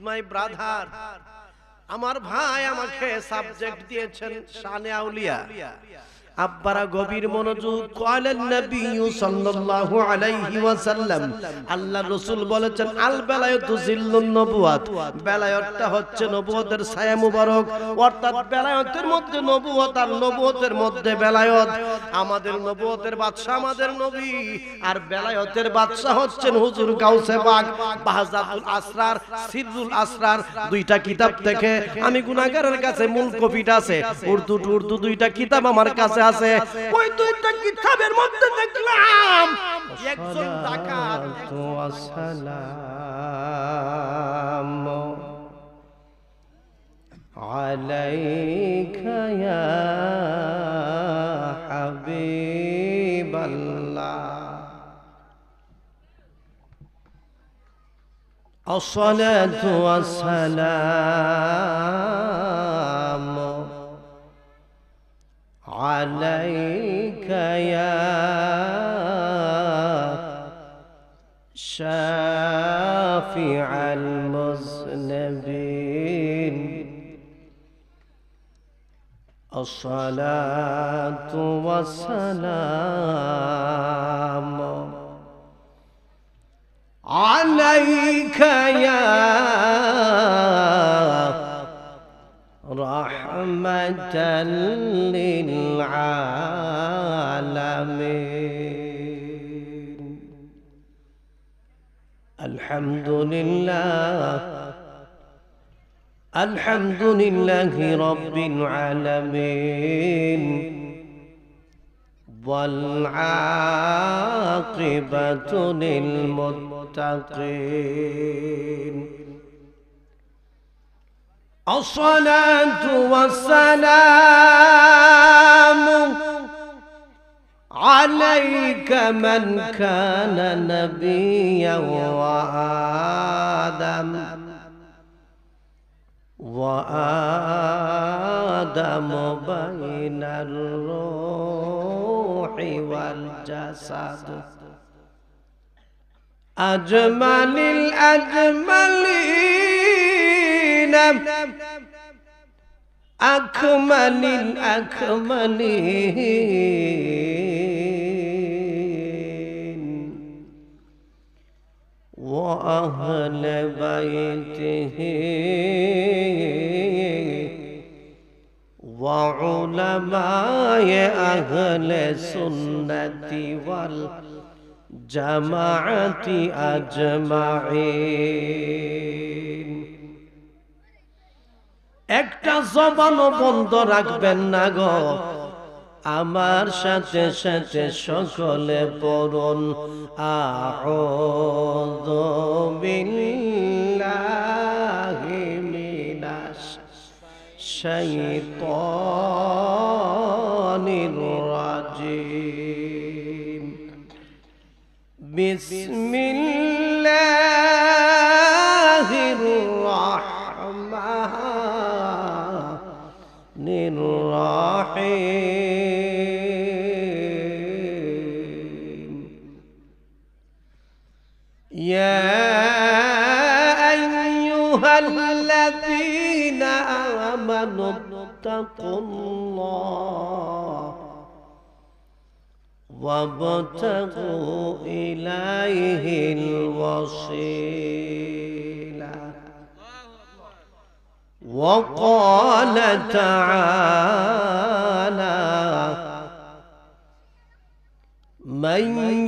My brother, আমার ভাই আমাকে সাবজেক্ট দিয়েছেন শানে আউলিয়া। আব্বারা গভীর মনোযোগ। ক্বালান নবী সাল্লাল্লাহু আলাইহি ওয়াসাল্লাম, আল্লাহর রাসূল বলেছেন আল বেলায়াতু জিল্লুন নবুয়াত, বেলায়াতটা হচ্ছে নবুয়তের ছায়া মুবারক। অর্থাৎ বেলায়াতের মধ্যে নবুয়ত আর নবুয়তের মধ্যে বেলায়াত। আমাদের নবুয়তের বাদশা আমাদের নবী, আর বেলায়াতের বাদশা হচ্ছেন হুজুর গাউসে পাক। বাহজাতুল আসরার, সিররুল আসরার, দুইটা কিতাব থেকে আমি গুনাহগারের কাছে মূল কপিটা আছে, উর্দু দুইটা কিতাব আমার কাছে আছে। ওই দুইটা কিতাবের মধ্যে দেখলাম একজন ডাকাত ওয়াসসালাম আলাইকা ইয়া হাবিবাল্লাহ, আসসালাতু ওয়াসসালাম আলাইকা ইয়া শাফিআল মুযনিবিন, আসসালাতু ওয়াসসালাম আলাইকা ইয়া রাহমাতাল লিল আলামিন। আলহামদুলিল্লাহ, আলহামদুলিল্লাহি রাব্বিল আলামিন, ওয়াল আকিবাতু লিল মুত্তাকিন। আসসালাতু ওয়াসসালামু আলাইকা মান কানা নাবিয়্যান ওয়া আদামু বাইনার রূহি ওয়াল জাসাদ আজমালিল আজমালিন আকমালিল আকমালিন ওয়া আহলে বাইতিহি ওয়া উলামায়ে আহলে সুন্নতি ওয়াল জামাআতি আজমাইন। একটা জবানও বন্ধ রাখবেন না গো, আমার সাথে সাথে সকলে পড়ুন আউযু বিল্লাহি মিনাশ শাইতানির রাজিম, বিসমিল্লাহির রাহমানির রাহিম। ইয়া আইয়ুহাল্লাযীনা আমানুত্তাকুল্লাহ وابتغوا إليه الوسيلة وقال تعالى من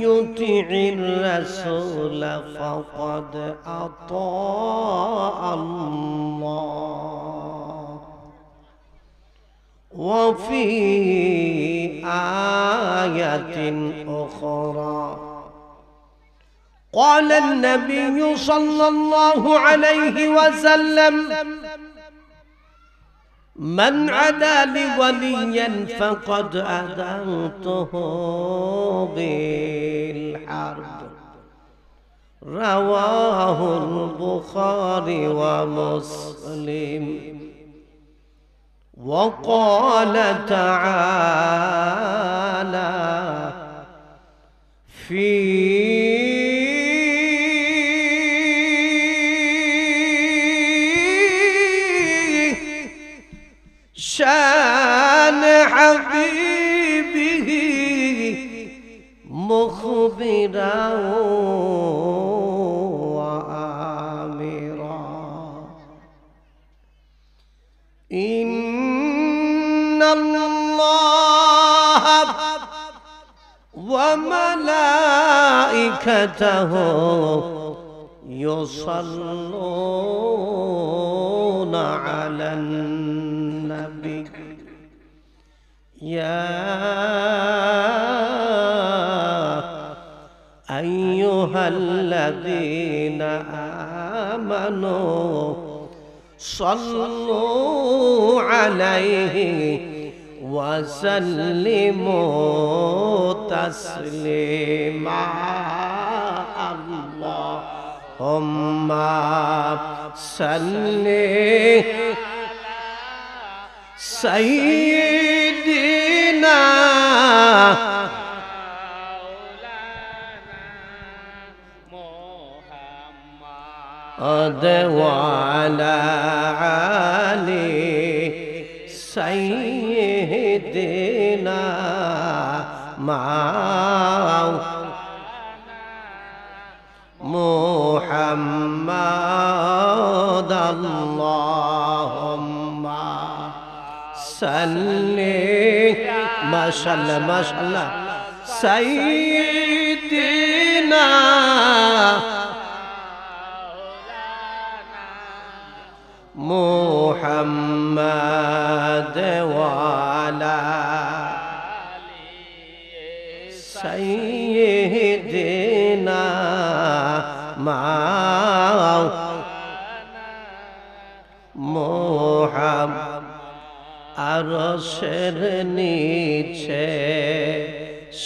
يطع الرسول فقد أطاع الله وفي آية أخرى قال النبي صلى الله عليه وسلم من عدا لي وليا فقد أذنته بالحرب رواه البخاري ومسلم وقال تعالى في शान हबीबी मुखबिरा व आमिरा इन्नल्लाह व मलाइकतहु युसल्लूना अलन नबी या अय्युहल्लज़ीना आमनू सल्लू अलैहि वसल्लिमू तस्लीमा अल्लाहुम्मा सल्ली सय्यिदिना वाला आली सय्यिदिना मुहम्मद अल्लाहुम्मा सल्ली माशाअल्लाह सय्यिदिना मुहम्मद वाला सय्यिदिना मुहम्मद अरशेर नीचे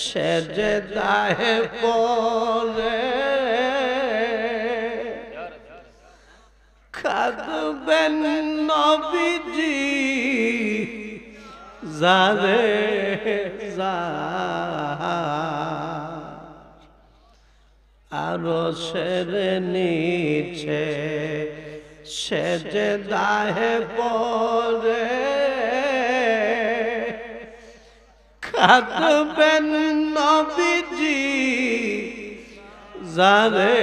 सेजदाए पड़े কাঁদবেন নবীজি যারে আরশের নিচে সেজদায়ে পড়ে কাঁদবেন নবীজি যারে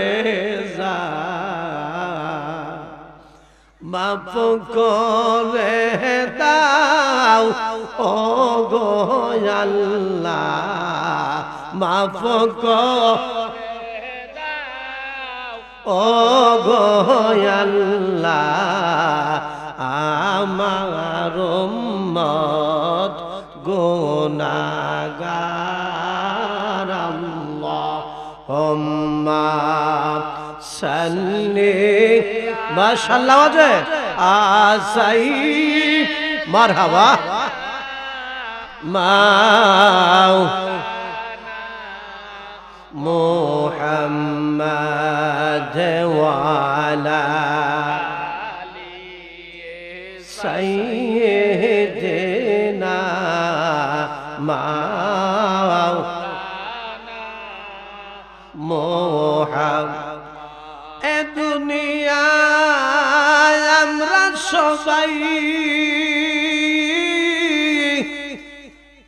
মাফ করে দাও ও গো আল্লাহ মাফ করে দাও ও গো আল্লাহ আমার উম্মত গুনাহগার আল্লাহুম্মা সাল্লি माशाअल्लाह वजह आसाई मरहबा माओ मुहम्मद वाला सय्यिदिना माओ मुहम्मद ए दुनिया সবাই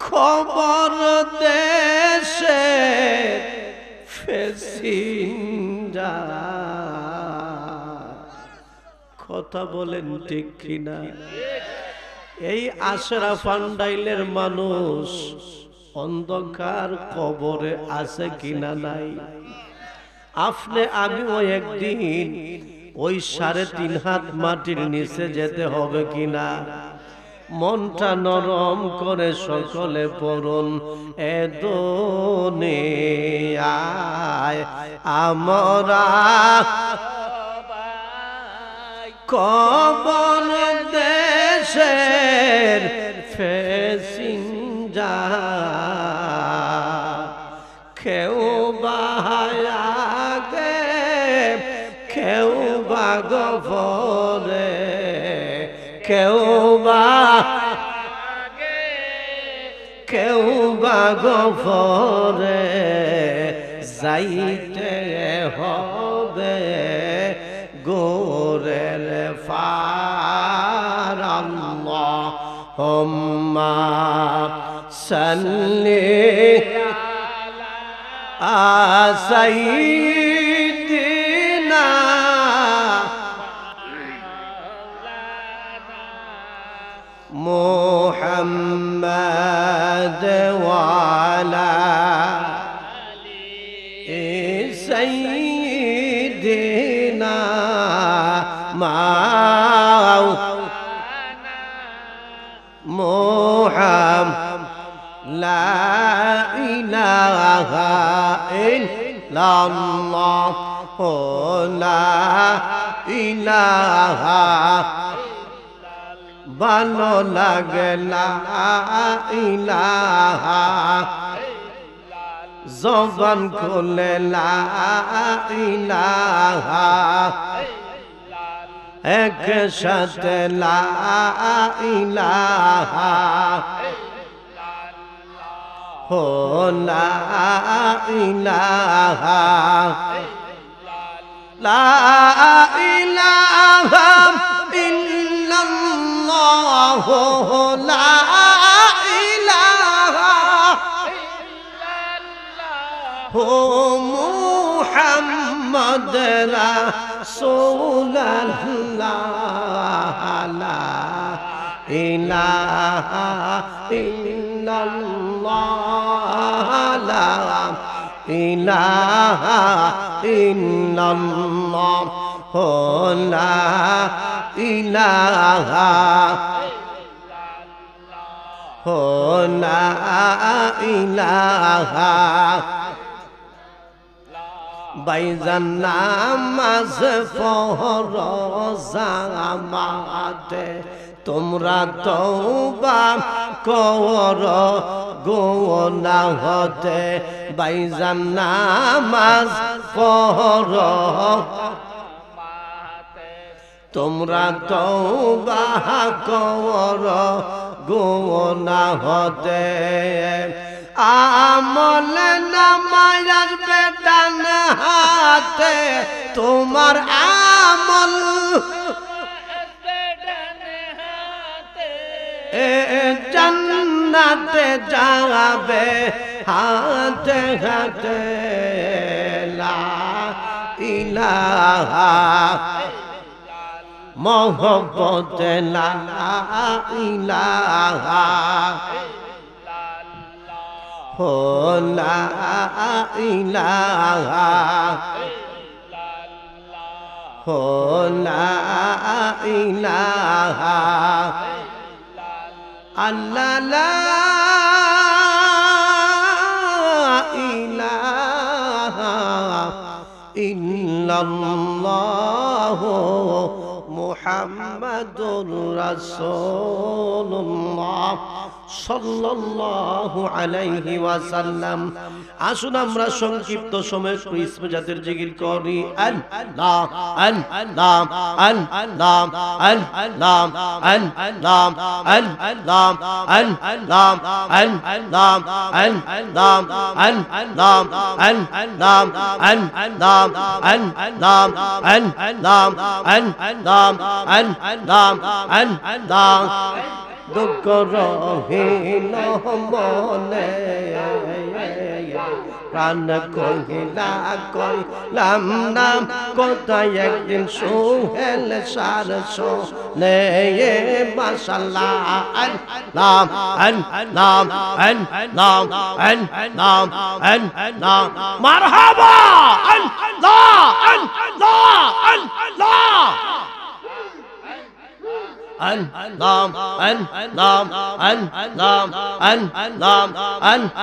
খবর দেশে ফেসিন্দা কথা বলেন ঠিক কিনা এই আশরাফ আন্ডাইলের মানুষ অন্ধকার কবরে আছে কিনা নাই আপনি আমিও একদিন ওই 3.5 হাত মাটির নিচে যেতে হবে কিনা মনটা নরম করে সকলে পড়ুন এ দুনিয়ায় আমরা কবর দেশের ফেসিন্দা কেউ বাহায়াগে কেউ বা গফরে কেউ বা গফরে যাইতে হবে গোরের ফার হুম্মা সাল্লি সাইয়্যিদিনা মুহাম্মাদ ওয়া আলা সাইয়্যিদিনা মুহাম্মাদ লা ইলাহা ইল্লাল্লাহ লা ইলাহা ভালো লাগে লা ইলাহা জবান খুলে লা ইলাহা একসাথে লা ইলাহা হো লা ইলাহা লা ইলাহা ইল্লাল্লাহ লা ইলাহা হো মুহাম্মদ রাসূলুল্লাহ লা ইলাহা ইল্লাল্লাহ লা ইলাহা ইল্লাল্লাহ হো লা ইলাহা হো লা ইলাহা বাইজান নামাজ ফরজ আমাতে তোমরা তওবা কর গুনাহ হতে বাইজান নামাজ ফরজ তোমরা তওবা কর গুনাহ হতে আমল নামায় আসবে ডান হাতে তোমার আমল জান্নাতে যাবে হাতে হাতে লা ইলাহা মোহব্বত লা ইলাহা হো লা ইলাহা হো লা ইলাহা আল্লাহ লা ইলাহা ইল্লাল্লাহ মুহাম্মাদুর রাসূলুল্লাহ সাল্লাল্লাহু আলাইহি ওয়াসাল্লাম। আসুন আমরা সংক্ষিপ্ত সময়ে ইসম জাতের জিকির করি। আল্লাহ আল্লাহ আল্লাহ আল্লাহ আল্লাহ আল্লাহ আল্লাহ আল্লাহ আল্লাহ আল্লাহ আল্লাহ আল্লাহ দুঃখ রহিল মনে প্রাণ কহিলা কইলাম নাম কোথায় একদিন সোহেল সার শোনে মাশাআল্লাহ আল্লাহ আল্লাহ আল্লাহ আল্লাহ আল্লাহ মারহাবা আল্লাহ আল্লাহ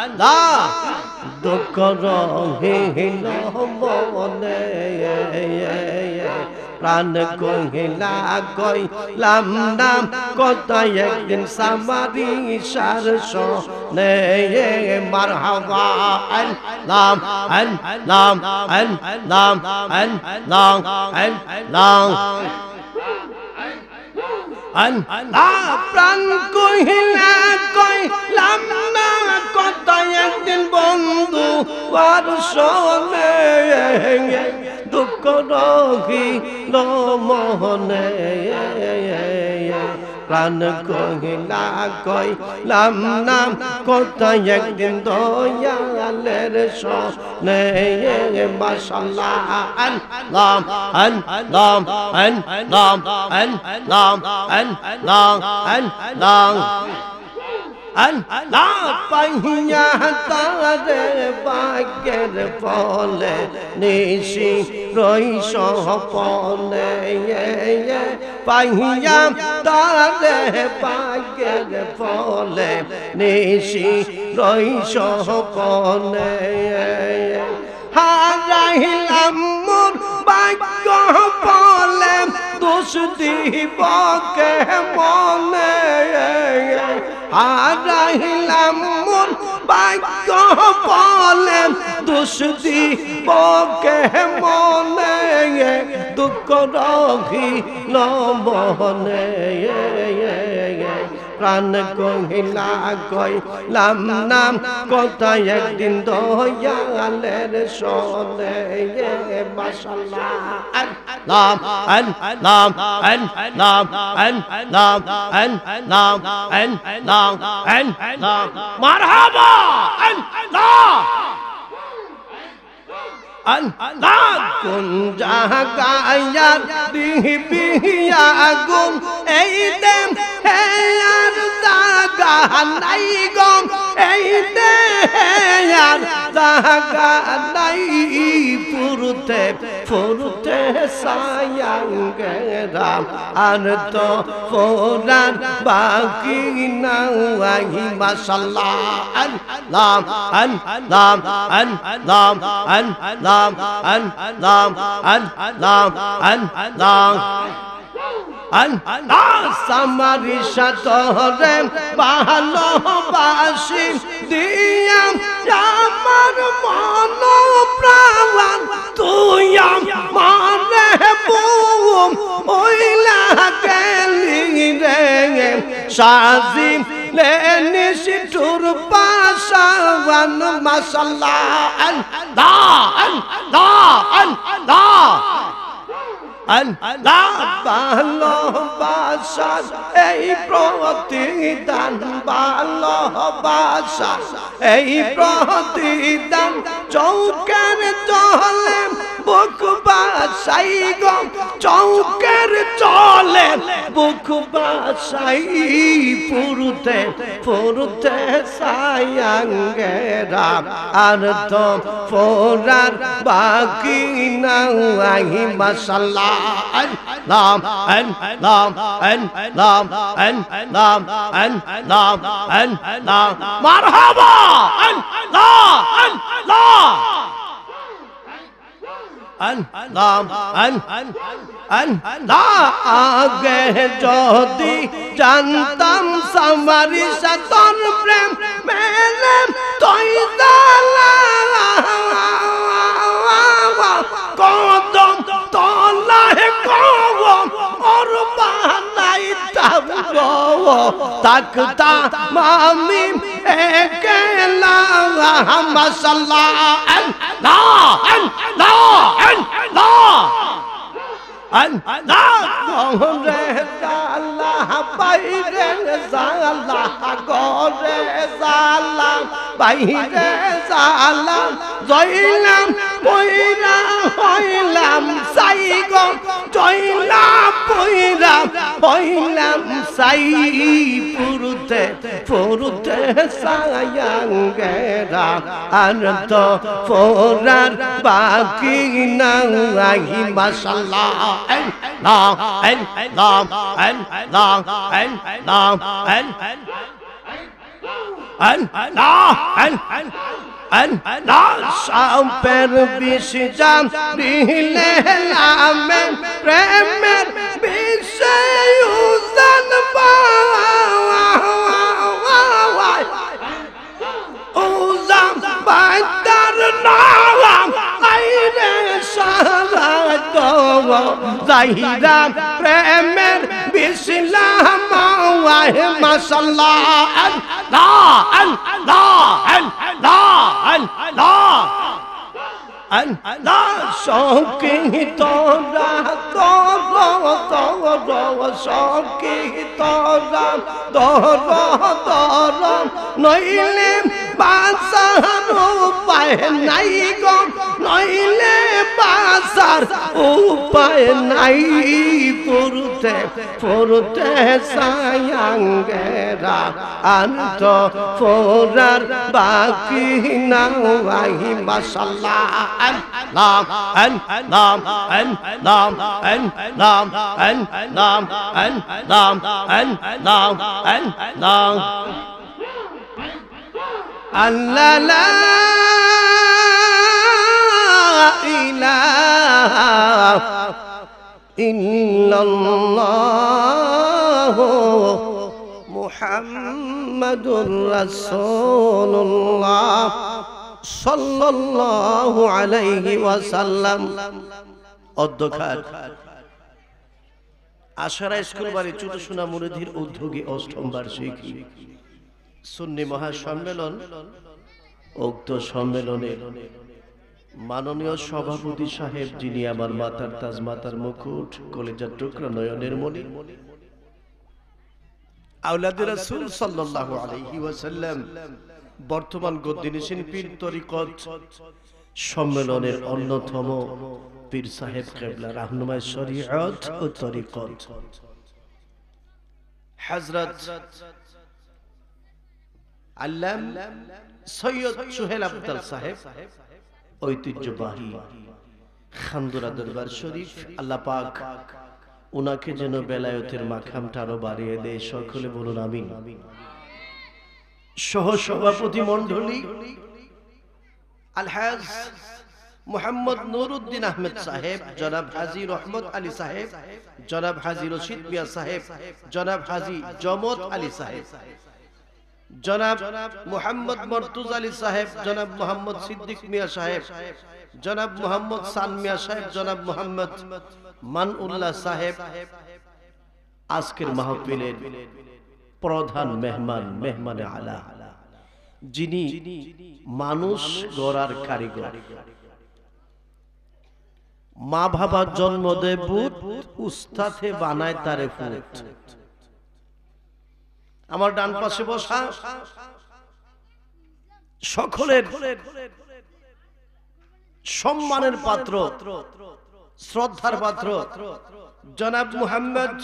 আল্লাহ দুঃখ রহিল মনে প্রাণ কহিলা কইলাম নাম কোথায় একদিন সামারি সার শোনে মারহাবা আল্লাহ আল্লাহ আল্লাহ আল্লাহ আল্লাহ প্রাণ কহিলা কইলাম না কত একদিন বন্ধু আর শোনে দুঃখ রহিল মনে প্রাণ কহিলা কইলাম নাম কোথায় একদিন দয়ালের সনে মাশাআল্লাহ আল্লাহ আল্লাহ আল্লাহ আল্লাহ আল্লাহ আল্লাহ আল্লাহ পাইয়া তারে ভাগ্যের ফলে নিশি রই সপনে পাইয়া তারে ভাগ্যের ফলে নিশি রই সপনে হারাইলাম মোর ভাগ্য ফলে দোষ দিব কে মনে হারাইলাম মোর ভাগ্য ফলে দোষ দিব কে মনে দুঃখ রহিল মনে প্রাণ কহিলা কইলাম নাম কোথায় একদিন দয়ালের সনে মাশাআল্লাহ আল্লাহ আল্লাহ আল্লাহ আল্লাহ আল্লাহ আল্লাহ আল্লাহ মারহাবা আল্লাহ আল্লাহ কোন জায়গায় দিবি আগুন এই দেম হেয়ার জায়গা নাই গো এই দেয়ার জায়গা নাই পুরুতে পুরুতে সায়াঙ্গেরাম আর তো ফোরান বাকি নাই মাশাআল্লাহ আল্লাহ আল্লাহ আল্লাহ আল্লাহ আল্লাহ আল্লাহ আল্লাহ আল্লাহ সামারি সাতরে ভালোবাসি দিয়া আমার মন প্রাণ তুই আমারে বুম ওইলা গেলি রে সাজি লেনি সিটুর পাশাওয়ান মাশাআল্লাহ আল্লাহ আল্লাহ আল্লাহ আল্লাহ ভালোবাসার এই প্রতিদান ভালোবাসা এই প্রতিদান চৌকের চলে বুক বাসাই গো চৌকের চলে বুক বাসাই পুরুতে পুরুতে সায়াঙ্গেরা আর তো ফোরার বাকি নাই মাশাআল্লাহ আল্লাহ আল্লাহ আল্লাহ আল্লাহ আল্লাহ আল্লাহ মারহাবা আল্লাহ আল্লাহ আল্লাহ আল্লাহ আগে যদি জানতাম সামারি সাতর প্রেম মেলে তুই কদম তলায় কদম ওর বানাইতাম গো তাকতা মামি একলা মাশাআল্লাহ আল্লাহ আল্লাহ আল্লাহ আল্লাহ গোরে জালা বাইরে জালা গোরে জালা বাইরে জালা জইলাম পয়রা হইলাম সাই গো জইলা পয়রা হইলাম সাই পুরুতে পুরুতে সায়াঙ্গেরা আর তো ফোরার বাকি নাই মাশাআল্লাহ আল্লাহ আল্লাহ আল্লাহ আল্লাহ আল্লাহ সাম্পের বিষ জাম দিলে লামে প্রেমের বিষয় উজান উজাম বাদার নাম আইরে সারা তো জাহিরাম প্রেমের বিসলাম মাশাআল্লাহ আল্লাহ আল্লাহ আল্লাহ আল্লাহ আল্লাহ শোকে তোরা তোরা শোকে তোরা তোরা নইলে বাঁচার উপায় নাই গো নইলে বাঁচার উপায় নাই পুরুতে পুরুতে সায়াঙ্গেরা আন্ত ফোরার বাকি নাই মাশাআল্লাহ আল্লাহ আল্লাহ আল্লাহ আল্লাহ আল্লাহ আল্লাহ আল্লাহ আল্লাহ আল্লাহ লা ইলাহা ইল্লাল্লাহ মুহাম্মাদুর রাসূলুল্লাহ সাল্লাল্লাহু আলাইহি ওয়াসাল্লাম। অধ্যক্ষ আশারা স্কুল বাড়ি চুটুসোনা মুরিদির উদ্যোগে অষ্টম বার্ষিকী সুন্নি মহাসম্মেলন। উক্ত সম্মেলনের মাননীয় সভাপতি সাহেব, যিনি আমার মাতার তাজ, মাতার মুকুট, কলিজার টুকরা, নয়নের মণি, আওলাদে রাসূল সাল্লাল্লাহু আলাইহি ওয়াসাল্লাম, বর্তমান গদ্দিনিসিন পীর তরিকত সম্মেলনের অন্যতম পীর সাহেব কেবলা রাহনুমায়ে শরীয়ত ও তরিকত হযরত আল্লামা সৈয়দ সোহেল আব্দাল সাহেব ঐতিহ্যবাহী খানদুরা দরবার শরীফ, আল্লাহ পাক উনাকে যেন বেলায়েতের মাকামটা আরো বাড়িয়ে দেয়। সকলে বলুন আমিন। সহ সভাপতি মণ্ডলী আলহাজ মোহাম্মদ নুরউদ্দিন আহমেদ সাহেব, জনাব হাজী রহমত আলী সাহেব, জনাব হাজী রশিদ মিয়া সাহেব, জনাব হাজী জমত আলী সাহেব, জনাব মোহাম্মদ মর্তুজা আলী সাহেব, জনাব মোহাম্মদ সিদ্দিক মিয়া সাহেব, জনাব মোহাম্মদ সান মিয়া সাহেব, জনাব মোহাম্মদ মানউল্লাহ সাহেব, আজকের মাহফিলের প্রধান মেহমান, মেহমানে আলা, যিনি মানুষ গড়ার কারিগর। মা বাবার জন্ম দেয় বুত, উস্তাদে বানায় তারে ফুত। আমার ডান পাশে বসা সকলের সম্মানের পাত্র, শ্রদ্ধার পাত্র জনাব মুহাম্মদ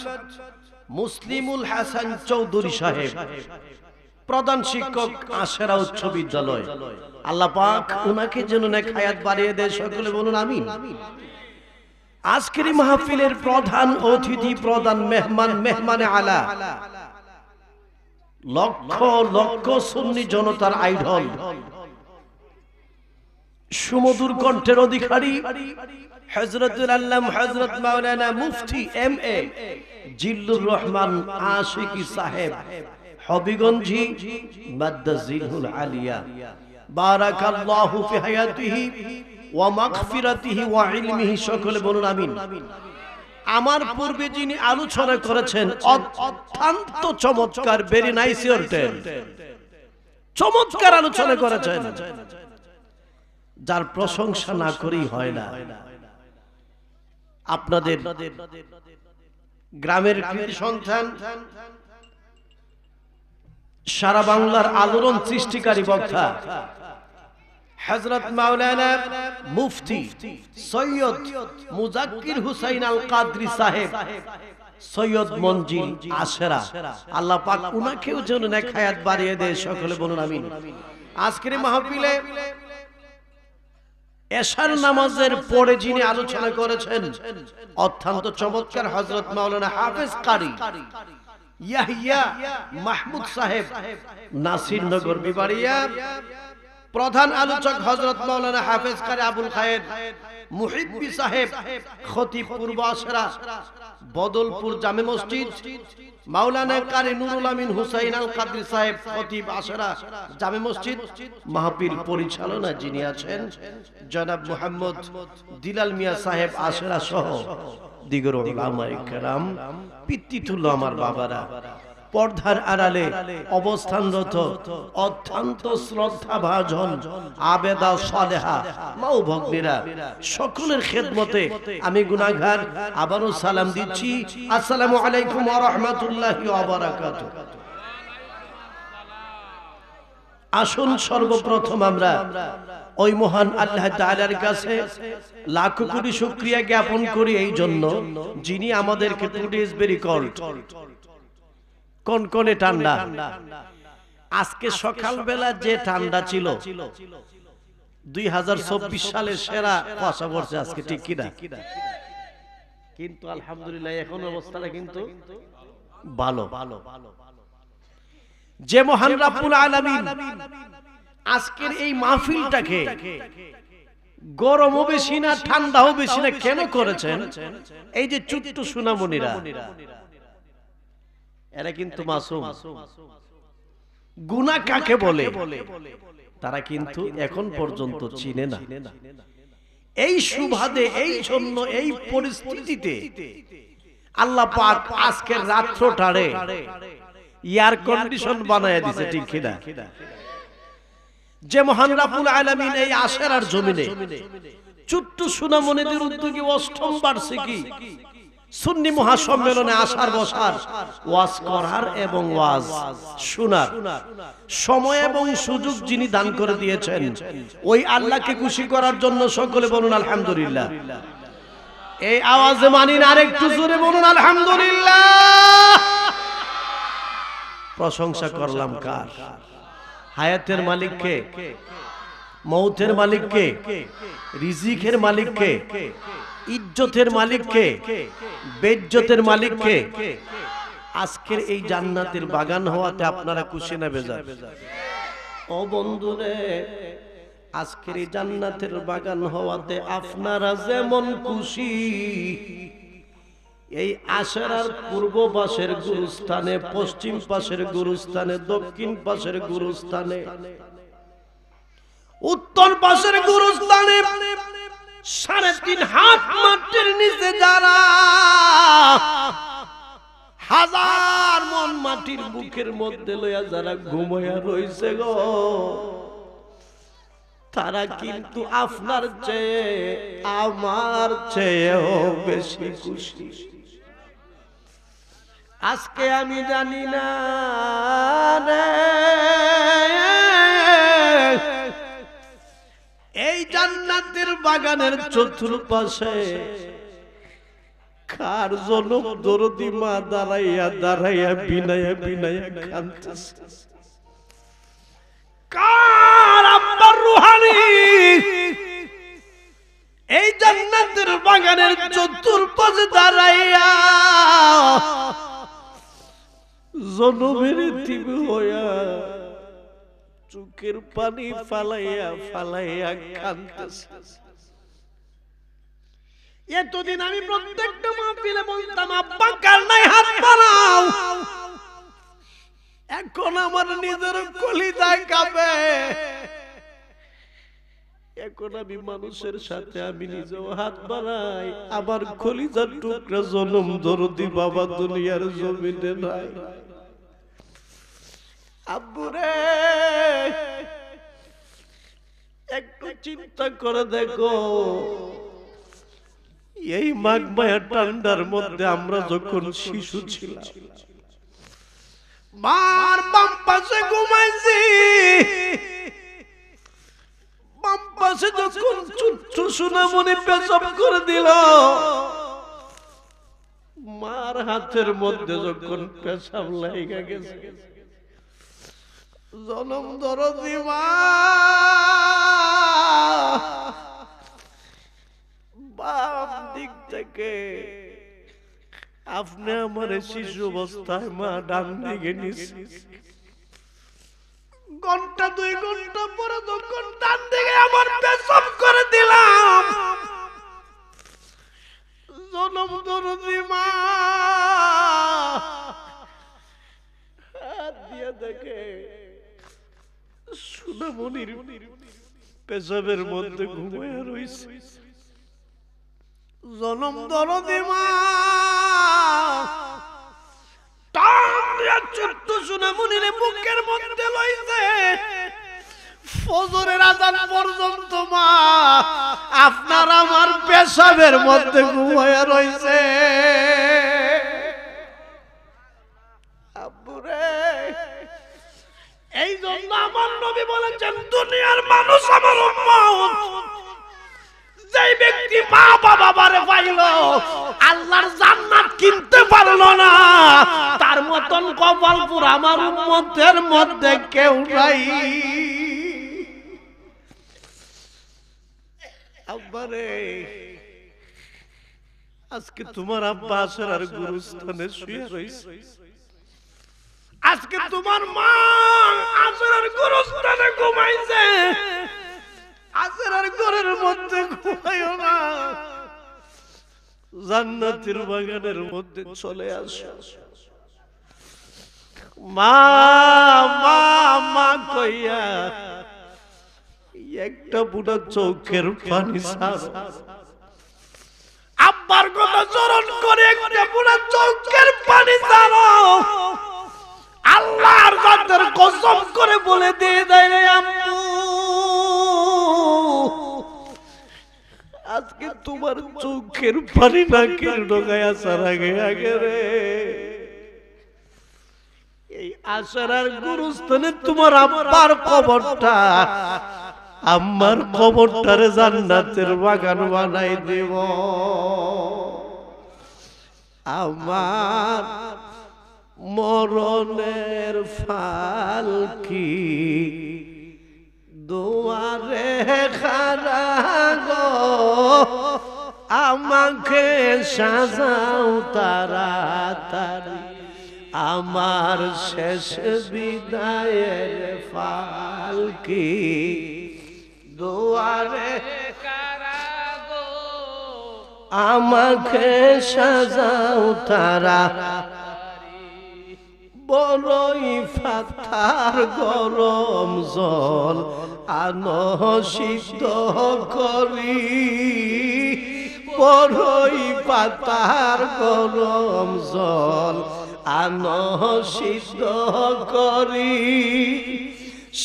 মুসলিমুল হাসান চৌধুরী সাহেব, প্রধান শিক্ষক আশেরা উচ্চ বিদ্যালয়। আল্লাহ পাক উনাকে যেন নেক হায়াত বাড়িয়ে দেয়। সকলে বলুন আমিন। আজকের মাহফিলের প্রধান অতিথি, প্রধান মেহমান, মেহমানে আলা, লক্ষ লক্ষ সুন্নি জনতার আইডল, সুমধুর কণ্ঠের অধিকারী হযরতুল আল্লাম হযরত মাওলানা মুফতি এম.এ. জিল্লুর রহমান আশিকি সাহেব, হবিগঞ্জি, মাদ্দাজিলহুল আলিয়া, বারাকাল্লাহু ফি হায়াতিহি ওয়া মাগফিরাতিহি ওয়া ইলমিহি। সকলে বলুন আমিন। আমার পূর্বে যিনি আলোচনা করেছেন অত্যন্ত চমৎকার, ভেরি নাইস ইওর টেল, চমৎকার আলোচনা করেছেন, যার প্রশংসা না করেই হয় না। আপনাদের গ্রামের কৃতি সন্তান, সারা বাংলার আলোড়ন সৃষ্টিকারী বক্তা হযরত মাওলানা মুফতি সৈয়দ মুজাক্কির হুসাইন আল কাদরি সাহেব, সৈয়দ মঞ্জিল আশেরা, আল্লাহ পাক উনাকেও যেন নেক হায়াত বাড়িয়ে দেয়। সকলে বলুন আমিন। আজকের মাহফিলে এশার নামাজের পরে যিনি আলোচনা করেছেন অত্যন্ত চমৎকার, হযরত মাওলানা হাফেজ কারি ইয়াহিয়া মাহমুদ সাহেব, নাসিরনগর বিবাড়িয়া। প্রধান আলোচক হযরত মাওলানা হাফেজ কারি আবুল খায়ের মুহিব্বি সাহেব, খতিব পূর্ব আশরা, বদলপুর জামে মসজিদ। মাওলানা কারি নুরুল আমিন হুসাইন আল কাদরি সাহেব, খতিব আশরা, জামে মসজিদ। মাহফিল পরিচালনা যিনি আছেন জনাব মুহাম্মদ দিলাল মিয়া সাহেব, আশরা সহ দিগর উলামায়ে কেরাম, পিতৃতুল্য আমার বাবারা, পর্দার আড়ালে অবস্থানরত অত্যন্ত শ্রদ্ধাভাজন আবেদা সালেহা মা ও ভগ্নীরা, সকলের খেদমতে আমি গুনাহগার আবারও সালাম দিচ্ছি। আসসালামু আলাইকুম ওয়া রাহমাতুল্লাহি ওয়া বারাকাতুহু। আসুন সর্বপ্রথম আমরা ওই মহান আল্লাহ তাআলার কাছে লাখো কোটি শুকরিয়া জ্ঞাপন করি এই জন্য, যিনি আমাদেরকে টুডে ইজ ভেরি কোল্ড, কনকনে ঠান্ডা। আজকে সকালবেলা যে ঠান্ডা ছিল, 2024 সালের সেরা কুয়াশা পড়ছে আজকে, ঠিক কিনা? কিন্তু আলহামদুলিল্লাহ এখন অবস্থাটা কিন্তু ভালো। যে মহান রব্বুল আলামিন আজকের এই মাহফিলটাকে গরমও বেশি না ঠান্ডাও বেশি না কেন করেছেন? এই যে ছোট্ট সোনামণিরা, এরা কিন্তু মাসুম। গুনাহ কাকে বলে তারা কিন্তু এখন পর্যন্ত চিনে না। এই সুবাদে, এই জন্য, এই পরিস্থিতিতে আল্লাহ পাক আজকের রাত্রটারে এয়ার কন্ডিশন বানায় দিয়েছে, ঠিক কিনা? যে মহান রব্বুল আলামিন এই আশরার জমিনে ছোট্ট সোনামণিদের উদ্যোগে 8ম বার্ষিকী সুন্নি মহাসম্মেলনে আসার বসার, ওয়াজ করার এবং ওয়াজ শোনার সময় এবং সুযোগ যিনি দান করে দিয়েছেন, ওই আল্লাহকে খুশি করার জন্য সকলে বলুন আলহামদুলিল্লাহ। এই আওয়াজে মানিন, আরেকটু জোরে বলুন আলহামদুলিল্লাহ। প্রশংসা করলাম কার? হায়াতের মালিককে, মৌতের মালিককে, রিজিকের মালিককে, ইজ্জতের মালিককে, বেইজ্জতের মালিককে। আজকের এই জান্নাতের বাগান হওয়াতে আপনারা খুশি না বেজার? ও বন্ধুরে, আজকের এই জান্নাতের বাগান হওয়াতে আপনারা যেমন খুশি, এই আশরার পূর্ব পাশের গুরুস্থানে, পশ্চিম পাশের গুরুস্থানে, দক্ষিণ পাশের গুরুস্থানে, উত্তর পাশের গুরুস্থানে 3.5 হাত মাটির নিচে যারা হাজার মন মাটির বুকের মধ্যে লইয়া যারা ঘুমায়া রইছে গো, তারা কিন্তু আপনার চেয়ে, আমার চেয়েও বেশি খুশি। আজকে আমি জানি না রে, এই জান্নাতের বাগানের চতুর্পাশে কার জনম দরদি মা দাঁড়াইয়া দাঁড়াইয়া বিনায়া বিনায়া কাঁদতেছে, কার আব্বার রুহানি এই জান্নাতের বাগানের চতুর্পাশে দাঁড়াইয়া জনমের তিমি হইয়া চোখের পানি ফালাইয়া ফালাইয়া কাঁদতেছে। এতদিন আমি প্রত্যেকটা মাহফিলে বলতাম, আব্বা কার নাই হাত বাড়াও। এখন আমার নিজের কলিজায় কাঁপে। এখন আমি মানুষের সাথে আমি নিজেও হাত বাড়াই, আবার কলিজার টুকরা জনম দরদি বাবা দুনিয়ার জমিনে নাই। আব্বুরে, একটু চিন্তা করে দেখো, এই মাঘ মায়া ঠান্ডার মধ্যে আমরা যখন শিশু ছিলাম, মার বাম পাশে ঘুমাইছি, বাম পাশে যখন ছোট্ট সোনামণি পেশাব করে দিল, মার হাতের মধ্যে যখন পেশাব লাগা গেছে, জনম দরদি মা বাম দিক থেকে আপনি আমার শিশু অবস্থায় মা ডান দিকে নিছে, ঘন্টা 2 ঘন্টা পরে যখন ডান দিকে আমার পেশাব করে দিলাম, জনম দরদি মা হাত দিয়ে দেখে সোনামণির পেশাবের মধ্যে ঘুমায় রইছে। জনম দরদি মা টান দিয়ে ছোট্ট সোনামণিরে বুকের মধ্যে লইছে ফজরের আযান পর্যন্ত মা আপনার আমার পেশাবের মধ্যে ঘুমায়া রইছে। আব্বুরে এই জন্য আমার নবী বলেছেন দুনিয়ার মানুষ আমার উম্মত। যেই ব্যক্তি মা বাবারে পাইলো আল্লাহর জান্নাত কিনতে পারলো না তার মতন কপালপুর আমার উম্মতের মধ্যে কেউ নাই। আব্বারে আজকে তোমার আব্বা আসরার গুরুস্থানে শুয়ে রইছে, আজকে তোমার মা আসরার গুরুস্থানে ঘুমাইছে। আসরার ঘরের মধ্যে ঘুমাইও না, জান্নাতের বাগানের মধ্যে চলে আসো। মা মা মা কইয়া একটা বুড়া চোখের পানি ছাড়ো। আব্বার কথা স্মরণ করে একটা বুড়া চোখের পানি ছাড়ো। আল্লাহর জাতের কসম করে বলে দিয়ে দেয় রে আম্মু, আজকে তোমার চোখের পানি নাকের ডগায় আসার আগে আগে রে এই আসরার গুরুস্থানে তোমার আব্বার কবরটা আমার কবরটারে জান্নাতের বাগান বানাই দেব। আমার মরণের ফালকি দুয়ারে খাড়া গো, আমাকে সাজাও তাড়াতাড়ি, আমার শেষ বিদায়ের ফালকি দুয়ারে খাড়া গো, আমাকে সাজাও তাড়াতাড়ি, বড়ই ফাতার গরম জল আনো সিদ্ধ করি, বড়ই পাতার গরম জল আনো সিদ্ধ করি,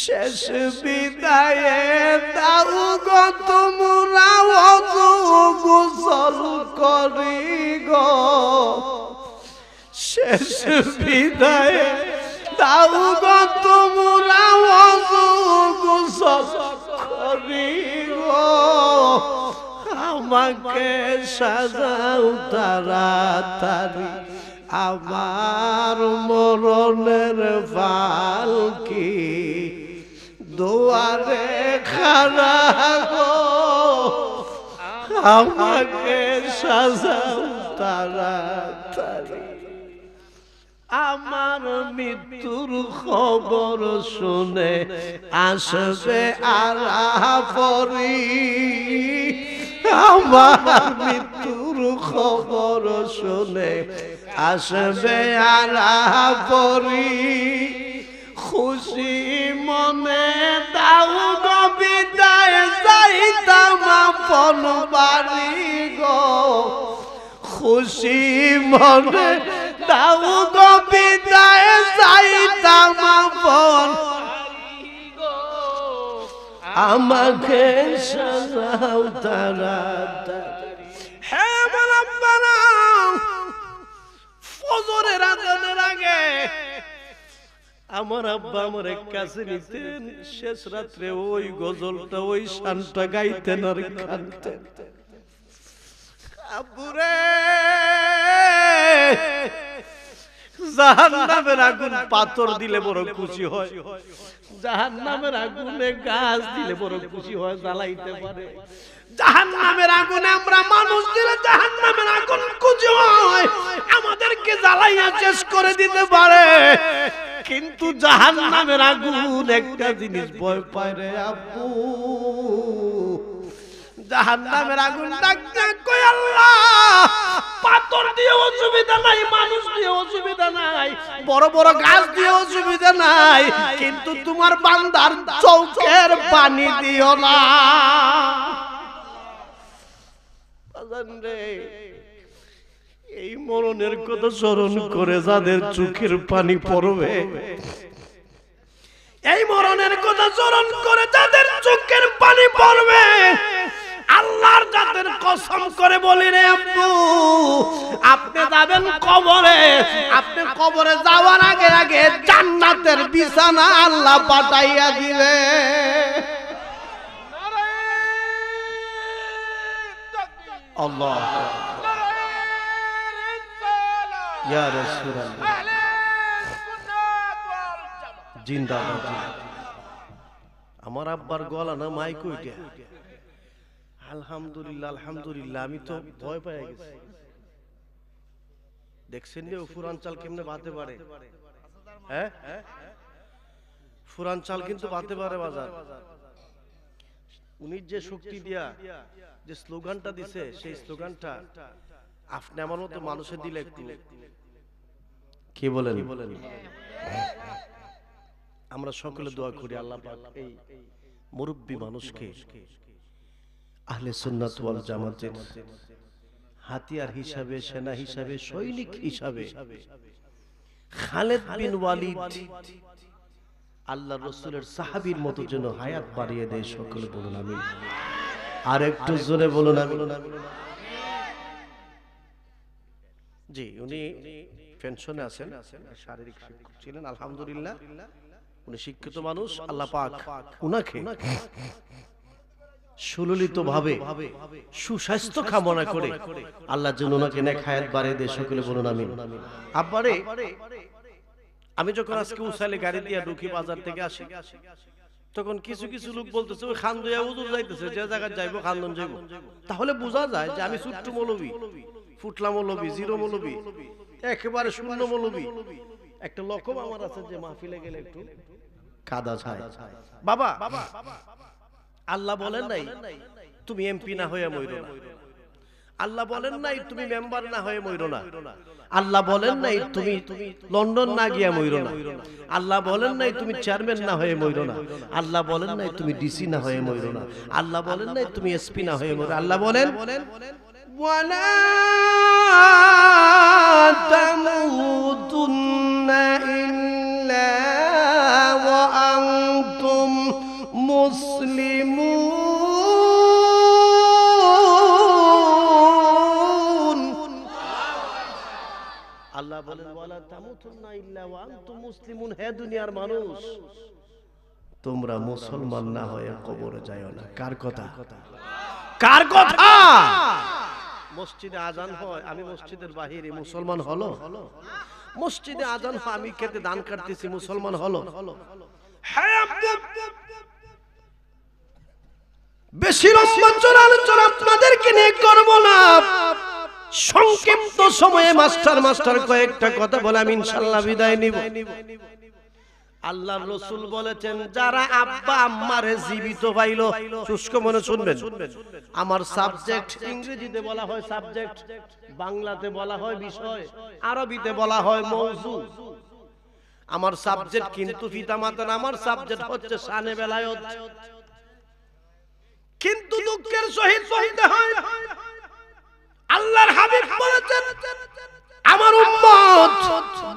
শেষ বিদায়ে দাও গো তোমরা ওযু গোসল করি গো, শেষ বিদায়ে দাও গো তোমরা ওযু গোসল করি গো, আমাকে সাজাও তাড়াতাড়ি, আমার মরণের ফালকি দুয়ারে খাড়া গো, আমাকে সাজাও তাড়াতাড়ি। আমার মৃত্যুর খবর শুনে আসবে আলাপরি, আমার মৃত্যুর খবর শুনে আসবে আলাপরি, খুশি মনে দাও গো বিদায় যাইতাম আপন বাড়ি গো, খুশি মনে দাও গো বিদায় যাইতাম আপন বাড়ি গো, আমাকে সাজাও তাড়াতাড়ি। হে মালাব্বানা, ফজরের আযানের আগে আমার আব্বা আমার কাছে নিতেন, শেষ রাত্রে ওই গজলটা ওই শানটা গাইতেন আর কাঁদতেন। আব্বুরে জাহান্নামের আগুন পাথর দিলে বড় খুশি হয়, জাহান্নামের আগুনে গাছ দিলে বড় খুশি হয়, জ্বালাইতে পারে। জাহান্নামের আগুনে আমরা মানুষ দিলে জাহান্নামের আগুন খুশি হয়, আমাদেরকে জ্বালাইয়া শেষ করে দিতে পারে। কিন্তু জাহান্নামের আগুন একটা জিনিস ভয় পায় রে আব্বু, জাহান্নামের আগুন ডাকতে কই আল্লাহ পাথর দিয়ে অসুবিধা নাই, মানুষ দিয়ে অসুবিধা নাই, বড় বড় গাছ দিয়ে অসুবিধা নাই, কিন্তু তোমার বান্দার চোখের পানি দিও না। এই মরণের কথা স্মরণ করে যাদের চোখের পানি পড়বে, এই মরণের কথা স্মরণ করে যাদের চোখের পানি পড়বে, আল্লাহর জাতের কসম করে বলি রে আব্বু, আপনি যাবেন কবরে, আপনি কবরে যাওয়ার আগে আগে জান্নাতের বিছানা আল্লাহ পাঠাইয়া দিবে। আল্লাহ ইয়া রাসূলুল্লাহ জিন্দাবাদ। আমার আব্বার গলা না মাইক ওইটা। আলহামদুলিল্লাহ আলহামদুলিল্লাহ, আমি তো ভয় পেয়ে গেছি। দেখছেন যে ফুরান চাল কেমনে বাতে পারে? হ্যাঁ, ফুরান চাল কিন্তু বাতে পারে বাজার। উনি যে শক্তি দিয়া যে স্লোগানটা দিছে, সেই স্লোগানটা আপনি আমার মতো মানুষের দিলে একটু কি বলেন? আমরা সকলে দোয়া করি আল্লাহ পাক এই মুরব্বী মানুষকে আহলে সুন্নাত ওয়াল জামাতের হাতিয়ার হিসাবে, সেনা হিসাবে, সৈনিক হিসাবে খালেদ বিন ওয়ালিদ আল্লাহর রাসূলের সাহাবীর মতো যেন হায়াত বাড়িয়ে দেয়। সকলে বলুন আমিন। আর একটু জোরে বলুন আমিন। জি, উনি পেনশনে আছেন, শারীরিক শিক্ষক ছিলেন, আলহামদুলিল্লাহ উনি শিক্ষিত মানুষ। আল্লাহ পাক উনাকে সুললিত ভাবে সুস্বাস্থ্য কামনা করে আল্লাহ যেন ওনাকে নেক হায়াত বাড়িয়ে দেয়। সকলে বলুন আমিন। আব্বারে, আমি যখন আজকে উসাইলে গাড়ি দিয়ে ঢুকি, বাজার থেকে আসি, তখন কিছু কিছু লোক বলতেছে ওই খান্দুয়া হুজুর যাইতেছে, যে জায়গায় যাইবো খান্দন যাইবো। তাহলে বোঝা যায় যে আমি ছোট্ট মৌলবী, ফুটলা মৌলবী, জিরো মৌলবী, একেবারে শূন্য মৌলবী। একটা লকব আমার আছে যে মাহফিলে গেলে একটু কাদা ছায়। বাবা, আল্লাহ বলেন নাই তুমি এমপি না হয়ে মইরো না, আল্লাহ বলেন নাই তুমি মেম্বার না হয়ে মইরো না, আল্লাহ বলেন নাই তুমি লন্ডন না গিয়া মইরো না, আল্লাহ বলেন নাই তুমি চেয়ারম্যান না হয়ে মইরো না, আল্লাহ বলেন নাই তুমি ডিসি না হয়ে মইরো না, আল্লাহ বলেন নাই তুমি এসপি না হয়ে মইরো। আল্লাহ বলেন ওয়ালা তামুতুন্না ইল্লা ওয়া আনতুম মুসলিমুন। আল্লাহ বলেন ওয়ালা তামুতুন্না ইল্লা ওয়া আনতুম মুসলিমুন। হে দুনিয়ার মানুষ, তোমরা মুসলমান না হয়ে কবরে যাও না। কার কথা? কার কথা? মসজিদে আজান হয়, আমি মসজিদের বাহিরে, মুসলমান হলো? মসজিদে আজান হয়, আমি খেতে দান কাটতেছি, মুসলমান হলো? বেশি লম্বা আলোচনা আপনাদেরকে নিয়ে করব না, সংক্ষিপ্ত সময়ে মাস্টার কয়েকটা কথা বলে আমি ইনশাআল্লাহ বিদায় নিব। আল্লাহর রাসূল বলেছেন, যারা আব্বা আম্মারে জীবিত পাইল, শুষ্ক মনে শুনবেন, আমার সাবজেক্ট ইংরেজিতে বলা হয় সাবজেক্ট, বাংলাতে বলা হয় বিষয়, আরবিতে বলা হয় মওজু। আমার সাবজেক্ট কিন্তু পিতামাতা না, আমার সাবজেক্ট হচ্ছে শানে বেলায়েত। কিন্তু দুঃখের সহিত বলতে হয়, আল্লাহর হাবিব বলেছেন, আমার উম্মত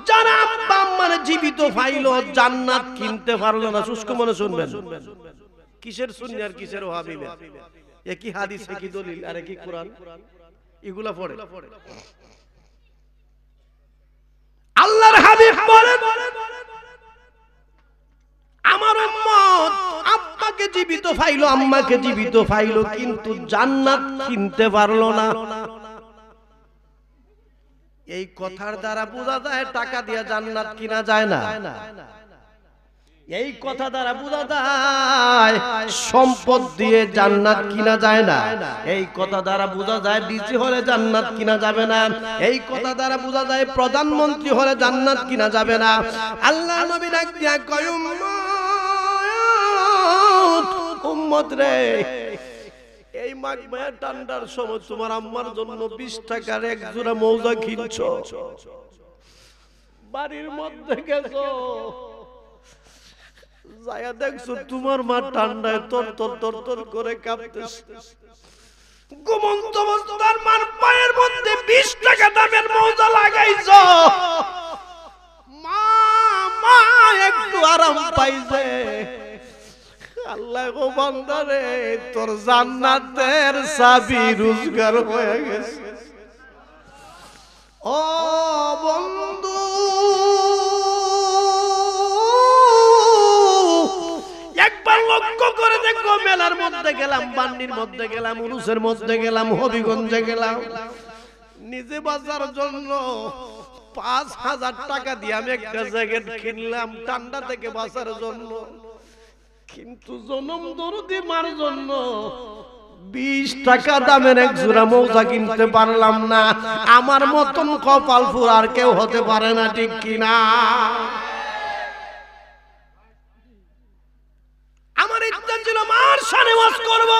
যারা আব্বা আম্মারে জীবিত পাইল, জান্নাত কিনতে পারলো না। শুষ্ক মনে শুনবেন, কিসের সুন্নি আর কিসের ওয়াহাবি? একই হাদিস, একই দলিল আর একই কোরআন, এগুলা পড়ে। আল্লাহর হাবিব বলেন, আমার উম্মত আব্বাকে জীবিত পাইল, আম্মাকে জীবিত পাইল, কিন্তু জান্নাত কিনতে পারলো না। এই কথার দ্বারা বোঝা যায় টাকা দিয়ে জান্নাত কিনা যায় না। এই কথা দ্বারা বোঝা যায় সম্পদ দিয়ে জান্নাত কিনা যায় না। এই কথা দ্বারা বোঝা যায় ডিসি হলে জান্নাত কিনা যাবে না। এই কথা দ্বারা বোঝা যায় প্রধানমন্ত্রী হলে জান্নাত কিনা যাবে না। আল্লাহ নবী ডাক দিয়া কয়, উম্মত রে, এই মাঘ মাসের ঠান্ডার সময় তোমার আম্মার জন্য 20 টাকার এক জোড়া মৌজা কিনছো, বাড়ির মধ্যে গেছো, যায়া দেখছো তোমার মা ঠান্ডায় তর তর তর তর করে কাঁপতেছে। ঘুমন্ত অবস্থার মার পায়ের মধ্যে 20 টাকা দামের মোজা লাগাইছো, মা মা একটু আরাম পাইছে। আল্লাহ গো বান্দারে, তোর জান্নাতের চাবি রোজগার হয়ে গেছে। ও বন্ধু, একবার লক্ষ্য করে দেখো, মেলার মধ্যে গেলাম, বান্নির মধ্যে গেলাম, উরুসের মধ্যে গেলাম, হবিগঞ্জে গেলাম, নিজে বাঁচার জন্য 5000 টাকা দিয়ে আমি একটা জ্যাকেট কিনলাম ঠান্ডা থেকে বাঁচার জন্য। কিন্তু জনম দরদি মার জন্য 20 টাকা দামের এক জোড়া মোজা কিনতে পারলাম না। আমার মতন কপাল ফুল আর কেউ হতে পারে না, ঠিক কিনা? আমার ইচ্ছা ছিল মার শানে ওয়াজ করব,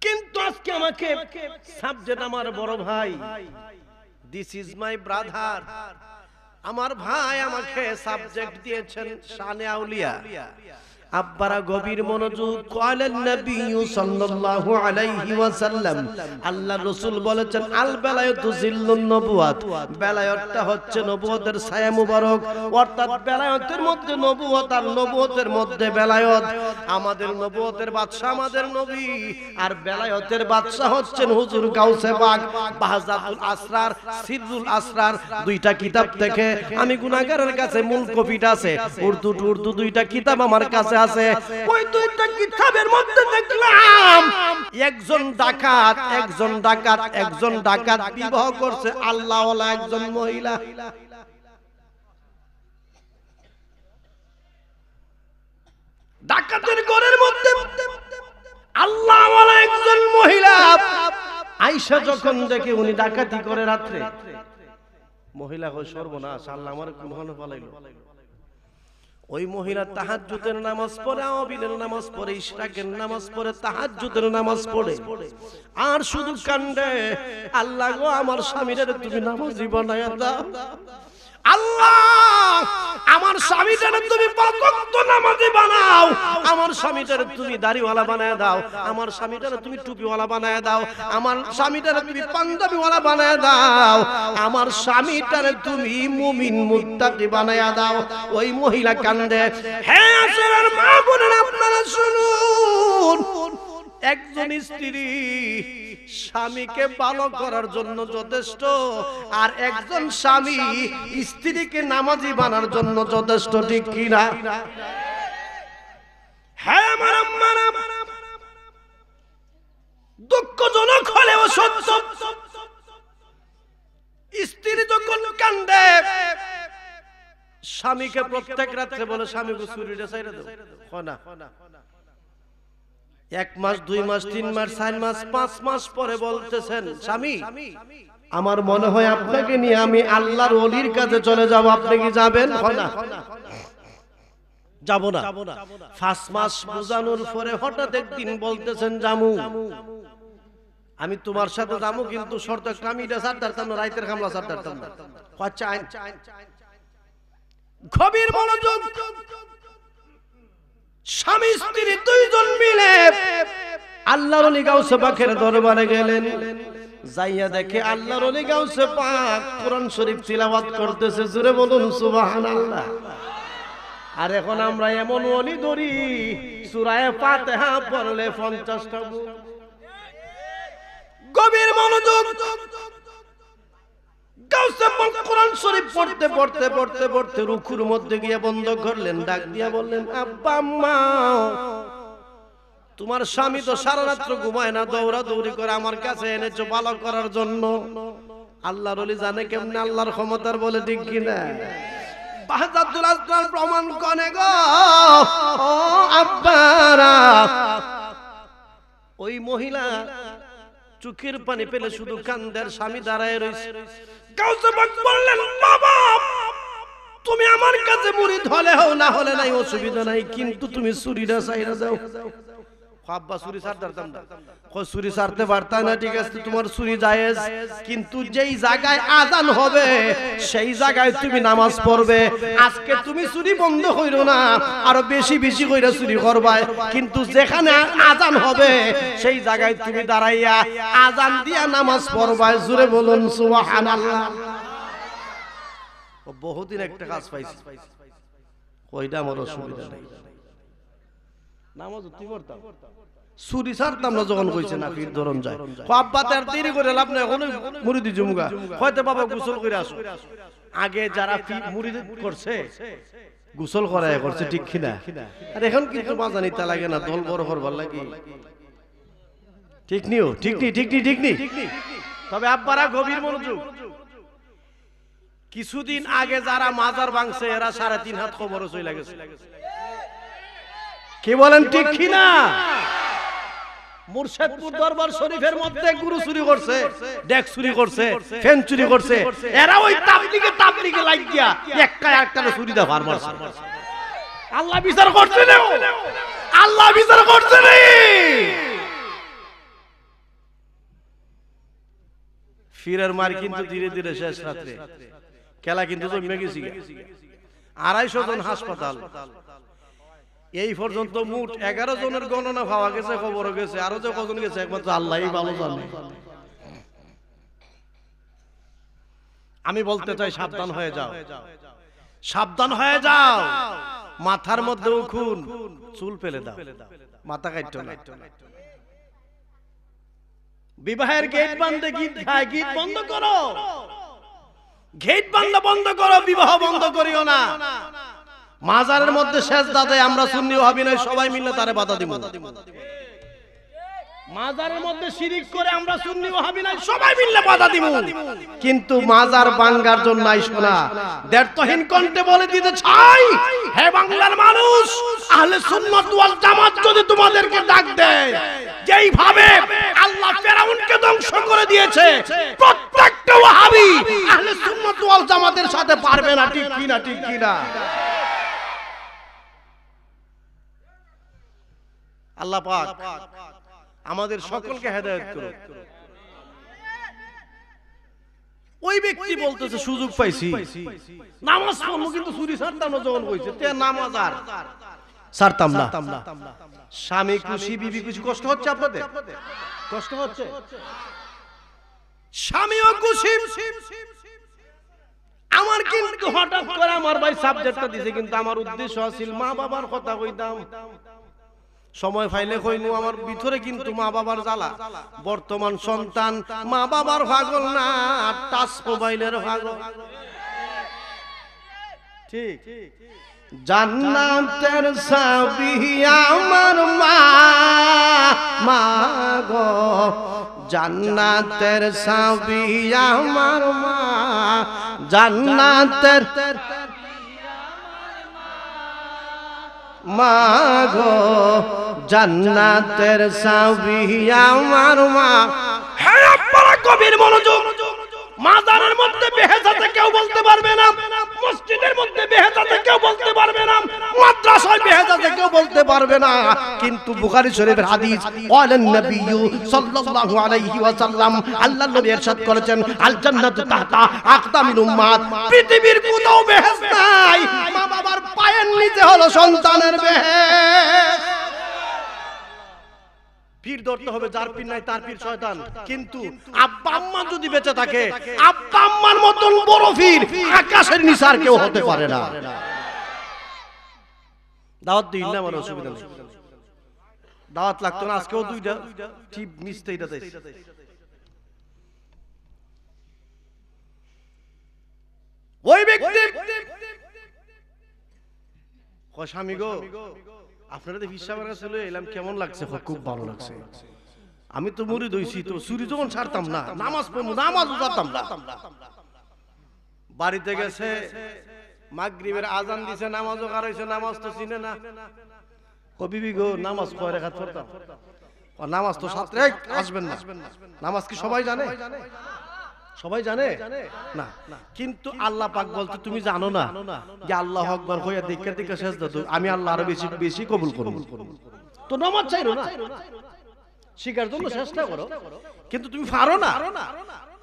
কিন্তু আজকে আমাকে সাবজেক্ট আমার বড় ভাই, দিস ইজ মাই ব্রাদার, আমার ভাই আমাকে সাবজেক্ট দিয়েছেন শানে আউলিয়া। আব্বারা গভীর মনোযোগ। ক্বালান নবী সাল্লাল্লাহু আলাইহি ওয়াসাল্লাম, আল্লাহর রাসূল বলেছেন, আল বেলায়াতু জিল্লুন নবুয়াত, বেলায়াতটা হচ্ছে নবুয়তের ছায়া মুবারক, অর্থাৎ বেলায়াতের মধ্যে নবুয়ত আর নবুয়তের মধ্যে বেলায়াত। আমাদের নবুয়তের বাদশা আমাদের নবী, আর বেলায়াতের বাদশা হচ্ছেন হুজুর গাউসে পাক। বাহজাতুল আসরার, সিররুল আসরার, দুইটা কিতাব থেকে আমি গুনাহগারের কাছে মূল কপিটা আছে, উর্দু দুইটা কিতাব আমার কাছে আছে। ওই দুইটা কিতাবের মধ্যে দেখলাম একজন ডাকাত বিবাহ করছে আল্লাহওয়ালা একজন মহিলা। ডাকাতের ঘরের মধ্যে আল্লাহওয়ালা একজন মহিলা আয়েশা যখন দেখে উনি ডাকাতি করে রাত্রে, মহিলা কই সর্বনাশ, আল্লাহ আমার কোন পালাইলো। ওই মহিলা তাহাজ্জুদের নামাজ পড়ে, আওয়াবিলের নামাজ পড়ে, ইশরাকের নামাজ পড়ে, তাহাজ্জুদের নামাজ পড়ে, আর শুধু কান্দে, আল্লাহ গো আমার স্বামীরে তুমি নামাজি বানায়া দাও, আল্লাহ আমার স্বামীটারে তুমি পাঁচ ওয়াক্ত নামাজি বানাও, আমার স্বামীটারে তুমি দাড়িওয়ালা বানায়া দাও, আমার স্বামীটারে তুমি টুপিওয়ালা বানায়া দাও, আমার স্বামীটারে তুমি পাঞ্জাবিওয়ালা বানায়া দাও, আমার স্বামীটারে তুমি মুমিন মুত্তাকি বানায়া দাও। ওই মহিলা কান্দে। হে আসরের মা বোনেরা, আপনারা শুনুন, একজন স্ত্রী স্বামীকে ভালো করার জন্য যথেষ্ট, আর একজন স্বামী স্ত্রীকে নামাজি বানার জন্য যথেষ্ট, ঠিক কিনা? হ্যাঁ আমার আম্মারা, দুঃখজনক হলেও সত্য, স্ত্রী যখন কান্দে স্বামীকে প্রত্যেক রাত্রে বলে, স্বামীকে ছুরিটা ছাইড়া দাও, না 1 মাস 2 মাস 3 মাস 4 মাস 5 মাস পরে বলতেছেন, স্বামী আমার মনে হয় আপনাকে নিয়ে আমি আল্লাহর ওলির কাছে চলে যাব, আপনি কি যাবেন? না যাব না। 5 মাস বুঝানোর পরে হঠাৎ একদিন বলতেছেন, জামু আমি তোমার সাথে যাবো, কিন্তু শর্ত একটা, আমি এটা ছাড় দাঁড়তাম না, রাইতের খামলা ছাড় দাঁড়তাম না। আচ্ছা আইন। গভীর মনোযোগ। স্বামী স্ত্রী দুইজন মিলে আল্লাহর ওলি গাউসে পাকের দরবারে গেলেন। যাইয়া দেখে আল্লাহর ওলি গাউসে পাক কোরআন শরীফ তিলাওয়াত করতেছে, জোরে বলুন সুবহানাল্লাহ। আর এখন আমরা এমন ওলি ধরি, সূরা ফাতিহা পড়লে 50টা ভুল। গভীর মনোযোগ। গাউসে পাক কোরআন শরীফ পড়তে পড়তে পড়তে পড়তে রুকুর মধ্যে গিয়ে বন্ধ করলেন, ডাক দিয়া বললেন, আব্বা আম্মা, তোমার স্বামী তো সারা রাত ঘুমায় না, দৌড়াদৌড়ি করে আমার কাছে এনেছো ভালো করার জন্য। আল্লাহর ওলি জানে কেমনে আল্লাহর ক্ষমতার, বলে ঠিক কিনা? বাহজাতুল আসরার প্রমাণ কনে গো ও আব্বারা। ওই মহিলা চোখের পানি পেলে শুধু কান্দের, স্বামী দাঁড়ায় রয়েছে। গাউসে পাক বললেন, বাবা তুমি আমার কাছে মুরিদ হলে হও, না হলে নাই, অসুবিধা নাই, কিন্তু তুমি ছুরিটা ছাইড়া দাও। আব্বা চুরি ছাড়তাম না, চুরি ছাড়তে পারতাম না, ঠিক আছে তোমার চুরি জায়েজ, কিন্তু যেই জায়গায় আজান হবে সেই জায়গায় তুমি নামাজ পড়বে। আজকে তুমি চুরি বন্ধ কইরো না, আরো বেশি বেশি কইরা চুরি করবা, কিন্তু যেখানে আজান হবে সেই জায়গায় তুমি দাঁড়াইয়া আজান দিয়া নামাজ পড়বা। জোরে বলুন সুবহানাল্লাহ। ও বহুদিন একটা কাজ পাইছি, কইটা আমার অসুবিধা নাই, নামাজ তুই পড়তাম, চুরি ছাড়তাম না যখন কইছে না ফির ধরন যায়। আব্বা তার দেরি করে লাভ নাই, এখন মুরিদি জুমগা হয়তো বাবা গোসল করে আসো। আগে যারা মুরিদি করছে গোসল করায় করছে, ঠিক কিনা? আর এখন কিন্তু মাজা নিতে লাগে না, দল বড় করবার লাগে, ঠিক নিও, ঠিক নি, ঠিক নি, ঠিক নি। তবে আব্বারা গভীর মনোযোগ, কিছুদিন আগে যারা মাজার ভাঙছে এরা 3.5 হাত খবরও চলে গেছে। কি বলেন ঠিক কিনা? মুর্শিদপুর দরবার শরীফের মধ্যে গুরু চুরি করছে, ডেক চুরি করছে, ফ্যান চুরি করছে, এরা ওই তাবলিগে লাগিয়া একটা চুরি দা ফার মারছে। আল্লাহ বিচার করছে না, আল্লাহ বিচার করছে না। ফিরের মার কিন্তু ধীরে ধীরে শেষ রাত্রে খেলা কিন্তু জমে গেছি। 250 জন হাসপাতাল, এই পর্যন্ত মোট 11 জনের গণনা পাওয়া গেছে, খবর গেছে, আরো যে কজন গেছে একমাত্র আল্লাহই ভালো জানে। আমি বলতে চাই সাবধান হয়ে যাও, সাবধান হয়ে যাও। মাথার মধ্যে খুন, চুল ফেলে দাও, মাথা কাটতো না। বিবাহের গেট বন্ধে গীত গায়, গীত বন্ধ করো, গেট বন্ধ করো, বিবাহ বন্ধ করিও না। মাজারের মধ্যে সেজদা দেয়, আমরা সুন্নি হবি না সবাই মিলে তারে বাধা দিব। মাজারের মধ্যে শিরিক করে আমরা সুন্নি হবি না সবাই মিলে বাধা দিব, কিন্তু মাজার ভাঙার জন্য আইসো না। দ্ব্যর্থহীন কণ্ঠে বলে দিতে চাই, হে বাংলার মানুষ, আহলে সুন্নাত ওয়াল জামাত যদি তোমাদেরকে ডাক দেয়, যেইভাবে আল্লাহ ফেরাউনকে ধ্বংস করে দিয়েছে, প্রত্যেকটা ওয়াহাবি আহলে সুন্নাত ওয়াল জামাতের সাথে পারবে না, ঠিক কি না? ঠিক কি না? আল্লাহ পাক আমাদের সকলকে হেদায়েত করুন। ওই ব্যক্তি বলতেছে সুযোগ পাইছি, নামাজ পড়বো কিন্তু চুরি ছাড়তাম না যখন কইছে, তে নামাজ আর ছাড়তাম না। স্বামী খুশি, বিবি খুশি, কষ্ট হচ্ছে আপনাদের? কষ্ট হচ্ছে? স্বামীও খুশি। আমার কিন্তু হঠাৎ করে আমার ভাই সাবজেক্টটা দিছে, কিন্তু আমার উদ্দেশ্য ছিল মা বাবার কথা কইতাম, সময় পাইলে কইনু। আমার ভিতরে কিন্তু মা বাবার জ্বালা। বর্তমান সন্তান মা বাবার পাগল না, টাচ মোবাইলের পাগল। ঠিক। জান্নাতের চাবি আমার মা, মা গো, জান্নাতের চাবি আমার মা, জান্নাতের মা গো, জান্নাতের চাবি আমার মা। হে আপনারা গভীর মনোযোগ, মাজারের মধ্যে বেহেশতে কেউ বলতে পারবে না, মসজিদের মধ্যে বেহেশতে কেউ বলতে পারবে না, মাদ্রাসায় বেহেশতে কেউ বলতে পারবে না, কিন্তু বুখারী শরীফের হাদিস, ওয়ালান নবী সাল্লাল্লাহু আলাইহি ওয়াসাল্লাম, আল্লাহর নবী ইরশাদ করেছেন, আল জান্নাতু তাহতা আকদামিল উম্মাত, পৃথিবীর কোথাও বেহেশত নাই, মা বাবার পায়ের নিচে হলো সন্তানের বেহেশত। পীর ধরতে হবে, যার পীর নাই তার পীর শয়তান। কিন্তু আব্বা আম্মা যদি বেঁচে থাকে, আব্বা আম্মার মতন বড় পীর আকাশের নিচে আর কেউ হতে পারে না। দাওয়াত দিই না, আমার অসুবিধা নেই, দাওয়াত লাগতো না। আজকেও দুইটা ঠিক মিস্তে এটা দেয়। ওই ব্যক্তি কয়, স্বামী গো, আপনারা তো হিসাবের কাছে লয়ে এলাম, কেমন লাগছে? খুব ভালো লাগছে। আমি তো মুরিদ হইছি, তো চুরি যখন ছাড়তাম না, নামাজ পড়বো, নামাজও ছাড়তাম না। বাড়িতে গেছে, মাগরিবের আজান দিছে, নামাজও কার হইছে, নামাজ তো চিনে না। ও বিবি গো, নামাজ কয় রাকাত পড়তাম? নামাজ তো সাত, আসবেন না। নামাজ কি সবাই জানে? সবাই জানে না, কিন্তু আল্লাহ পাক বলতে তুমি জানো না যে আল্লাহু আকবার হইয়া দেখে দেখে সেজদা তো আমি আল্লাহ আরো বেশি বেশি কবুল করব। তো নামাজ চাইরো না, শিকার জন্য চেষ্টা করো, কিন্তু তুমি পারো না।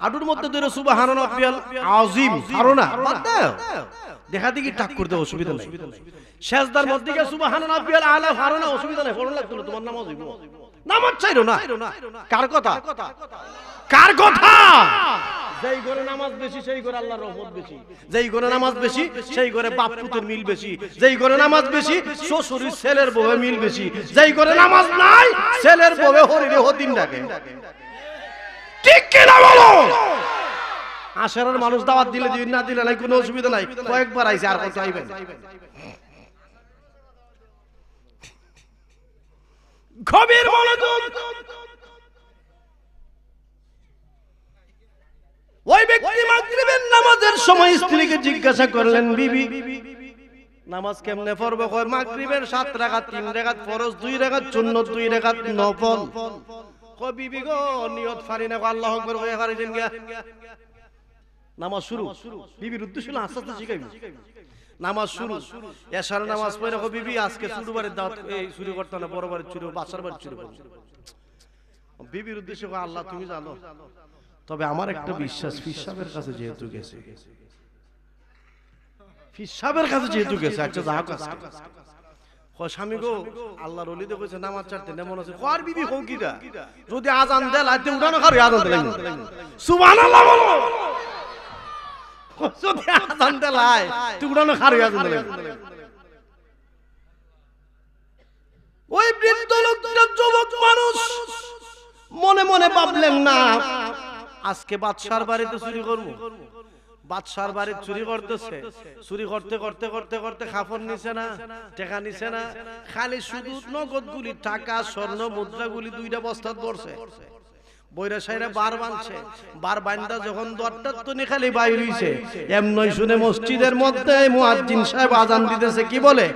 আডুর মধ্যে ধরে সুবহান রাব্বিয়াল আযীম পারো না, বাদ দাও, দেখা দেখি টাক করতে অসুবিধা নাই। সেজদার মধ্যে গিয়ে সুবহান রাব্বিয়াল আলা পারো না, অসুবিধা নাই, পড়ন লাগতো না, তোমার নামাজ হইব। নামাজ চাইরো না। কার কথা? কার কথা? যেই ঘরে নামাজ বেশি সেই ঘরে আল্লাহর রহমত বেশি, যেই ঘরে নামাজ বেশি সেই ঘরে বাপ পুতের মিল বেশি, যেই ঘরে নামাজ বেশি শ্বশুর ছেলের বউয়ে মিল বেশি, যেই ঘরে নামাজ নাই ছেলের বউয়ে হরিরে হদিন ডাকে। ঠিক কি না বলো? আশারের মানুষ দাওয়াত দিলে দিন, না দিলে নাই, কোনো অসুবিধা নাই, কয়েকবার আইছে, আর কত আইবেন। গভীর মনোযোগ। ওই ব্যক্তি মাগরিবের নামাজের সময় স্ত্রীকে জিজ্ঞাসা করলেন, বিবি নামাজ কেমনে পড়বো? কয় মাগরিবের 7 রাকাত, 3 রাকাত ফরজ, 2 রাকাত সুন্নাত, 2 রাকাত নফল। কয় বিবি গো নিয়ত পারি না, আল্লাহু আকবার কইয়া পারিছেন গিয়া নামাজ শুরু। বিবির উদ্দেশ্য হলো আস্তে আস্তে শিখাইবো। নামাজ শুরু, এশার নামাজ পড়ে কয় বিবি আজকে ছোটবারের দাওয়াত এই শুরু করতে না, বড়বারের শুরু, বাচ্চার বাড়ি শুরু করব। বিবির উদ্দেশ্য কয় আল্লাহ তুমি জানো, তবে আমার একটা বিশ্বাস, ফিসাবের কাছে যেহেতু গেছে, ফিসাবের কাছে যেহেতু গেছে, আচ্ছা যা কাছে কয় স্বামী গো আল্লাহর ওলি তো কইছে নামাজ ছাড়তে না, মনে আছে কর বিবি কও কিটা, যদি আজান দেয় লাইতে উঠানো খারে আজান দেয় সুবহানাল্লাহ বলো, যদি আজান দেয় লাই তুই উঠানো খারে আজান দেয়। ওই বৃদ্ধ লোকটা যুবক মানুষ মনে মনে ভাবলেন না আজকে বাদশার বাড়িতে চুরি করব। বাদশার বাড়ি চুরি করতেছে, চুরি করতে করতে করতে করতে খাফর নিছে না, টাকা নিছে না, খালি শুধু নগদগুলি টাকা স্বর্ণ মুদ্রাগুলি 2টা বস্তাত পড়ছে। বইরা সাইরা বার বানছে, বার বান্দা যখন দরটার তো খালি বাইর হইছে, এমনই শুনে মসজিদের মধ্যে মুয়াজ্জিন সাহেব আজান দিতেছে, কি বলে?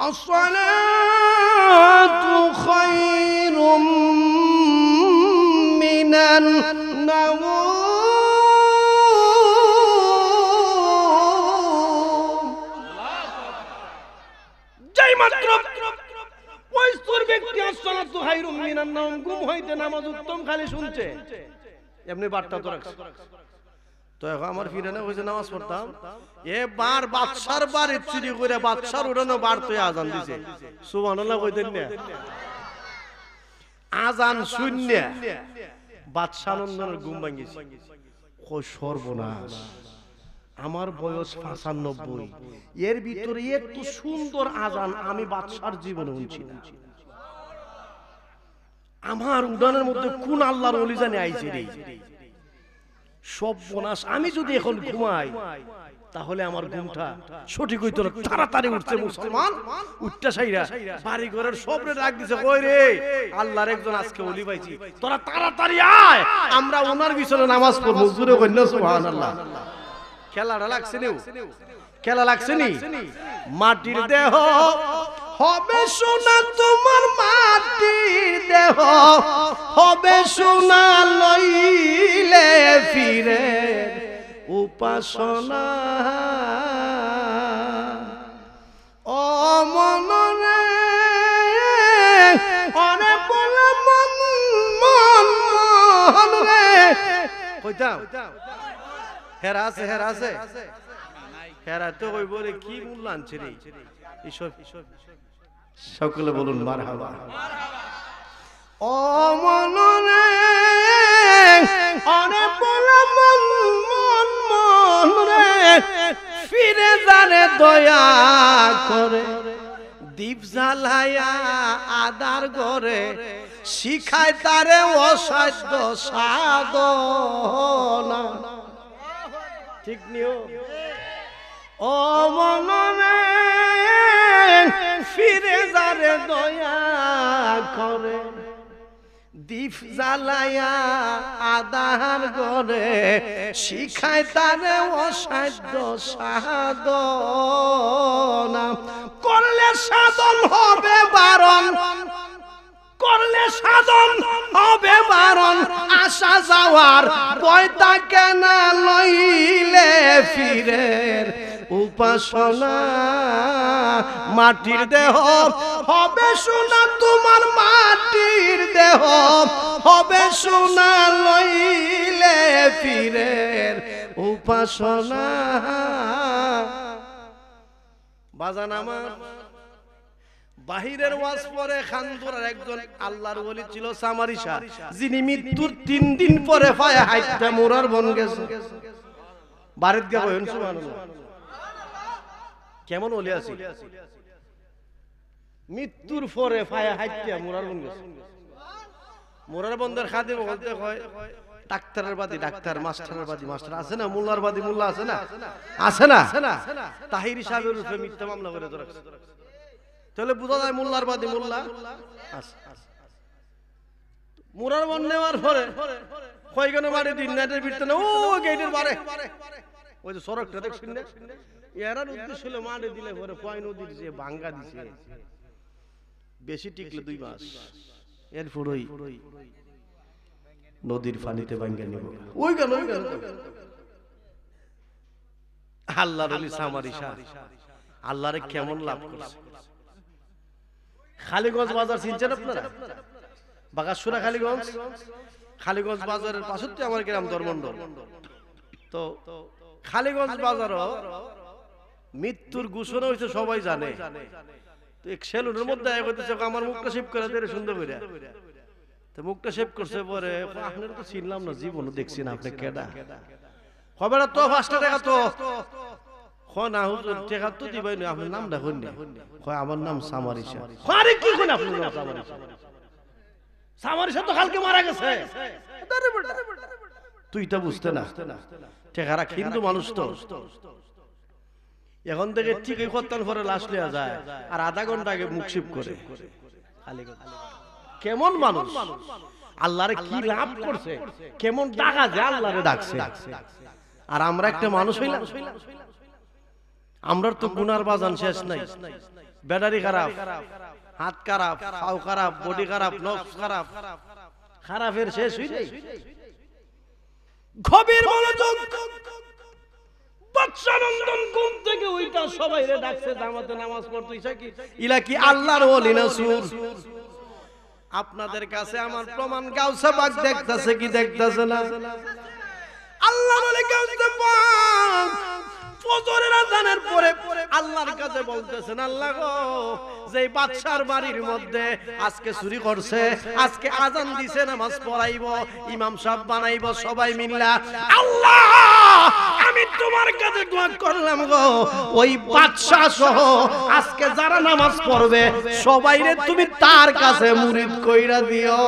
আসসালাতু খায়রুম মিনান নাওম। যেই মাত্র ওই সুর ব্যক্তি আসসালাতু খায়রুম মিনান নাওম ঘুম হইতে নামাজ উত্তম খালি শুনছে, এমনি বারটা তো রাখছে। তো এখন আমার ফিরানো হয়েছে নামাজ পড়তাম, এবার বাদশার বাড়ি চুরি করে বাদশার উড়ানো বার তো আজান দিছে, সুবহানাল্লাহ কইতেন না? আজান শূন্য, বাদশা নন্দনের ঘুম ভাঙিছে। কই সর্বনাশ, আমার বয়স 95, এর ভিতরে এত সুন্দর আজান আমি বাদশার জীবনে শুনছি না। আমার উড়ানের মধ্যে কোন আল্লাহর ওলি জানে আইছে রে, সর্বনাশ। আমি যদি এখন ঘুমাই তাহলে আমার ঘুমটা সঠিক হইতো না। তাড়াতাড়ি উঠছে মুসলমান, উঠটা সাইরা বাড়ি ঘরের সবরে ডাক দিছে, কই রে আল্লাহর একজন আজকে ওলি পাইছি, তোরা তাড়াতাড়ি আয়, আমরা ওনার পিছনে নামাজ পড়ব। জোরে কইনা সুবহানাল্লাহ। খেলাটা লাগছে নি, খেলা লাগছে নি। মাটির দেহ হবে সোনা, তোমার মাটির দেহ হবে সোনা, লইলে ফিরে উপাসনা। ও মনরে ওরে বলে মন মন মন রে, কইতাম হেরা আছে, হেরা আছে, হেরা তো কই বলে কি মূল্য আনছে রে এইসব। সকলে বলুন মারহাবা। ও মনরে ওরে বলে মন মন মন রে, ফিরে জানে দয়া করে, দীপ জ্বালায়া আদার ঘরে, শিখায় তারে অসাধ্য সাধনা। ঠিক নিও। ও মনরে ফিরে যারে দয়া করে, দীপ জ্বালায়া আদার ঘরে, শিখায় তারে অসাধ্য সাধনা। করলে সাধন হবে বারণ, করলে সাধন হবে বারণ, আসা যাওয়ার ভয় থাকে না, লইলে ফিরের উপাসনা। মাটির দেহ হবে সোনা, তোমার মাটির দেহ হবে সোনা, লইলে ফিরের উপাসনা। বাজান আমার, বাহিরের ওয়াজ পরে খানপুরের একজন আল্লাহর ওলি ছিল সামারিসা, যিনি মৃত্যুর 3 দিন পরে পায়ে হাইটা মোরার বন গেছে। বাড়িতে গিয়ে বলেন সুবহানাল্লাহ, কেমন ওলি আছে, মৃত্যুর পরে পায়ে হাইটা মোরার বন গেছে। মোরার বন্ধের খাদিম বলতে হয় ডাক্তারের বাদী ডাক্তার, মাস্টারের বাদী মাস্টার, আছে না? মোল্লার বাদী মোল্লা আছে না? আছে না? তাহিরি সাহেবের উপরে মিথ্যা মামলা করে ধরেছে, তাহলে বোঝা যায় মোল্লার বাদী মোল্লা আছে। মোরার বন নেওয়ার পরে কয়খানে মারি দিন নেটের ভিতরে, ও গেটের বারে ওই যে সড়কটা দেখছেন না, এরার উদ্দেশ্য ছিল মারি দিলে পরে কয় নদীর যে ভাঙ্গা দিছে, বেশি টিকলে 2 মাস, এরপরই নদীর পানিতে ভাঙ্গা নিব। ওই গেল আল্লাহর ওলি সামারিসা, আল্লাহরে কেমন লাভ করছে। খালিগঞ্জ বাজার চিনছেন আপনারা? বাগাসুরা খালিগঞ্জ, খালিগঞ্জ বাজারের পাশে তো আমার গ্রাম ধর্মন্ডল। তো খালিগঞ্জ বাজারও মৃত্যুর ঘোষণা হয়েছে, সবাই জানে। তো এক সেলুনের মধ্যে আমার মুখটা শেভ করে দেয় সুন্দর করে, তো মুখটা শেভ করছে পরে, আপনার তো চিনলাম না, জীবনও দেখছি না, আপনি কেডা? হবে না তো 5 টাকা তো না হুজুর, টাকা তো দিবাই না, আপনার নামটা হইন না। কয় আমার নাম সামারিসা। আরে কি কইন আপনি নাম সামারিসা? সামারিসা তো কালকে মারা গেছে। তুই তো বুঝতে না, টাকা রাখ, হিন্দু মানুষ তো। এখন থেকে ঠিকই করতাম পরে লাশ লিয়া যায়, আর আধা ঘন্টা আগে মুখ শিব করে। কেমন মানুষ, আল্লাহরে কি লাভ করছে, কেমন টাকা যে আল্লাহরে ডাকছে। আর আমরা একটা মানুষ হইলাম, আমরার তো গুনার বাজান শেষ নাই। ব্যাটারি খারাপ, হাত খারাপ, পাও খারাপ, বডি খারাপ, নফস খারাপ, খারাপের শেষ হই নাই। গভীর মনোযোগ, বাদশানন্দন ঘুম থেকে ওইটা সবাই রে ডাকছে, জামাতে নামাজ পড়তে ইচ্ছা কি ইলা কি আল্লাহর ওলি না সুর? আপনাদের কাছে আমার প্রমাণ গাউসে পাক দেখতাছে কি দেখতাছে না? আল্লাহর ওলি গাউসে পাক ফজরের আযানের পরে আল্লাহর কাছে বলতেছেন, আল্লাহ গো, যেই বাদশার বাড়ির মধ্যে আজকে চুরি করছে, আজকে আযান দিছে, নামাজ পড়াইবো, ইমাম সাহেব বানাইবো সবাই মিল্লা, আল্লাহ আমি তোমার কাছে দোয়া করলাম গো, ওই বাদশা সহ আজকে যারা নামাজ পড়বে সবাইরে তুমি তার কাছে মুরিদ কইরা দিও।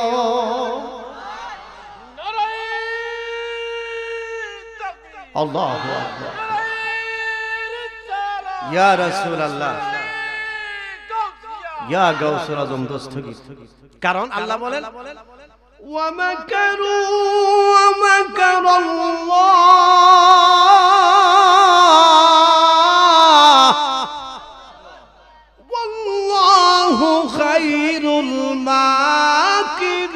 আল্লাহু আকবার, ইয়া রাসূলুল্লাহ, ইয়া গাউসুল আজম দস্তগীর। কারণ আল্লাহ বলেন, ওয়া মাকারু ওয়া মাকারাল্লাহ ওয়াল্লাহু খায়রুল মাকিরিন।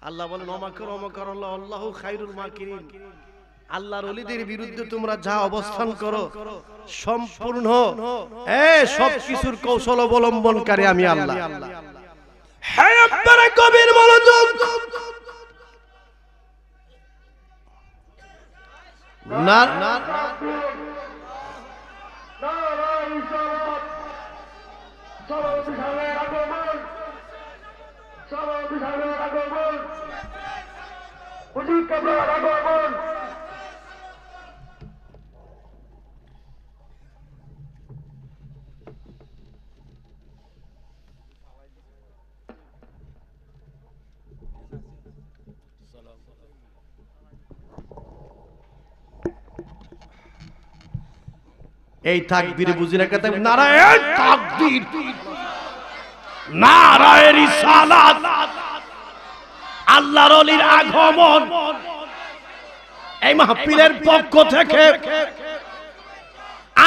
আল্লাহ বলেন, ওয়া মাকারু ওয়া মাকারাল্লাহ আল্লাহু খায়রুল মাকিরিন। আল্লাহর ওলিদের বিরুদ্ধে তোমরা যা অবস্থান করো, সম্পূর্ণ সব কিছুর কৌশল অবলম্বনকারী আমি আল্লাহ। হ্যাঁ, আপনারা গভীর মনোযোগ, না এই তাকবীর বুঝি না, কথা নারায়ে তাকবীর, নারায়ে রিসালাত, আল্লাহর ওলির আগমন। এই মাহফিলের পক্ষ থেকে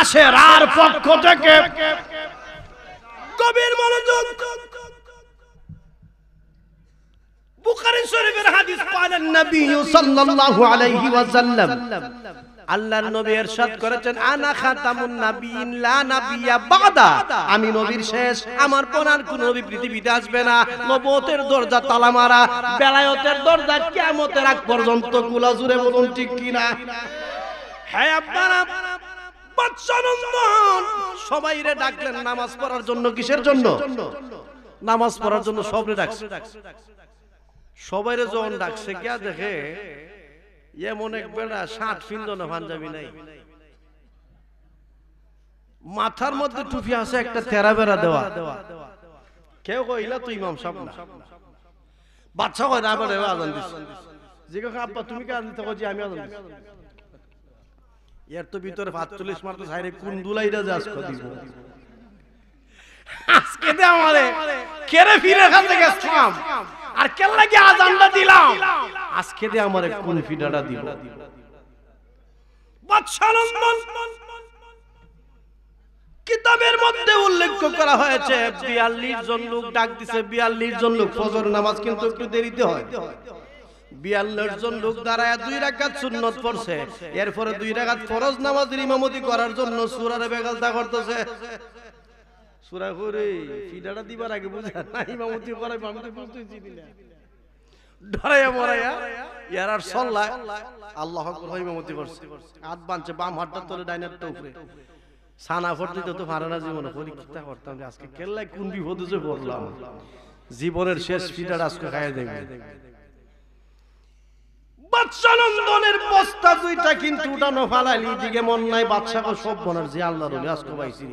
আশেরার পক্ষ থেকে গভীর মনোযোগ। বুখারী শরীফের হাদিস পালেন নবী সাল্লাল্লাহু আলাইহি ওয়াসাল্লাম, আল্লাহর নবী ইরশাদ করেছেন, আনা খাতামুন নাবিয়িন লা নাবিয়্যা বাদা, আমি নবীর শেষ, আমার পর আর কোন নবী পৃথিবীতে আসবে না। নবুয়তের দরজা তালা মারা, বেলায়েতের দরজা কিয়ামতের আগ পর্যন্ত খোলা। জুড়ে বলুন ঠিক কি না? হ্যাঁ আপনারা বাদশা নন্দন সবাইরে ডাকলেন নামাজ পড়ার জন্য। কিসের জন্য? নামাজ পড়ার জন্য সবরে ডাকছে। সবাইরে যখন ডাকছে গিয়া দেখে এমন এক বেড়া শার্ট ফিন্দো না, পাঞ্জাবি নাই, মাথার মধ্যে টুপি আছে একটা তেরা বেড়া দেওয়া। কেউ কইলা তো ইমাম সাহেব না। বাচ্চা কয় না বলে আজান দিছে। জিজ্ঞাসা আব্বা তুমি কে আজান দিতে? কই আমি আজান দিছি। এর তো ভিতরে ৪৫ মারতে ছাইরে কোন দুলাইরা যে আজকে দিব। আজকে দে আমারে কেরে ফিরে খাতে গেছলাম আর কেন লাগি আজানটা দিলাম, আজকে দে আমারে কোন ফিডাটা দিব। বাদশা নন্দন কিতাবের মধ্যে উল্লেখ করা হয়েছে ৪২ জন লোক ডাক দিছে। ৪২ জন লোক ফজর নামাজ কিন্তু একটু দেরিতে হয়। ৪২ জন লোক দাঁড়ায় ২ রাকাত সুন্নত পড়ছে। এরপরে ২ রাকাত ফরজ নামাজের ইমামতি করার জন্য সূরার বেগালতা করতেছে। সূরা করে ফিডাটা দিবার আগে বুঝা না ইমামতি করাই আমি তো বুঝতেছি না। ডরাইয়া মরাইয়া ইয়ার সাল্লাহ আল্লাহু আকবার ইমামতি করছে। হাত বাঁধছে, বাম হাতটা তোলে ডাইনারটা উপরে। সানা ফরতে তো পারে না জীবনে। পরীক্ষা করতাম যে আজকে কেল্লাই কোন বিপদে যে পড়লাম, জীবনের শেষ ফিডাটা আজকে খাইয়া দেবে। বাদশা নন্দনের বস্তা ২টা কিন্তু উঠানো ফালাইলি, দিকে মন নাই। বাদশাকে সব বনার যে আল্লাহর ওলি আজকে পাইছি,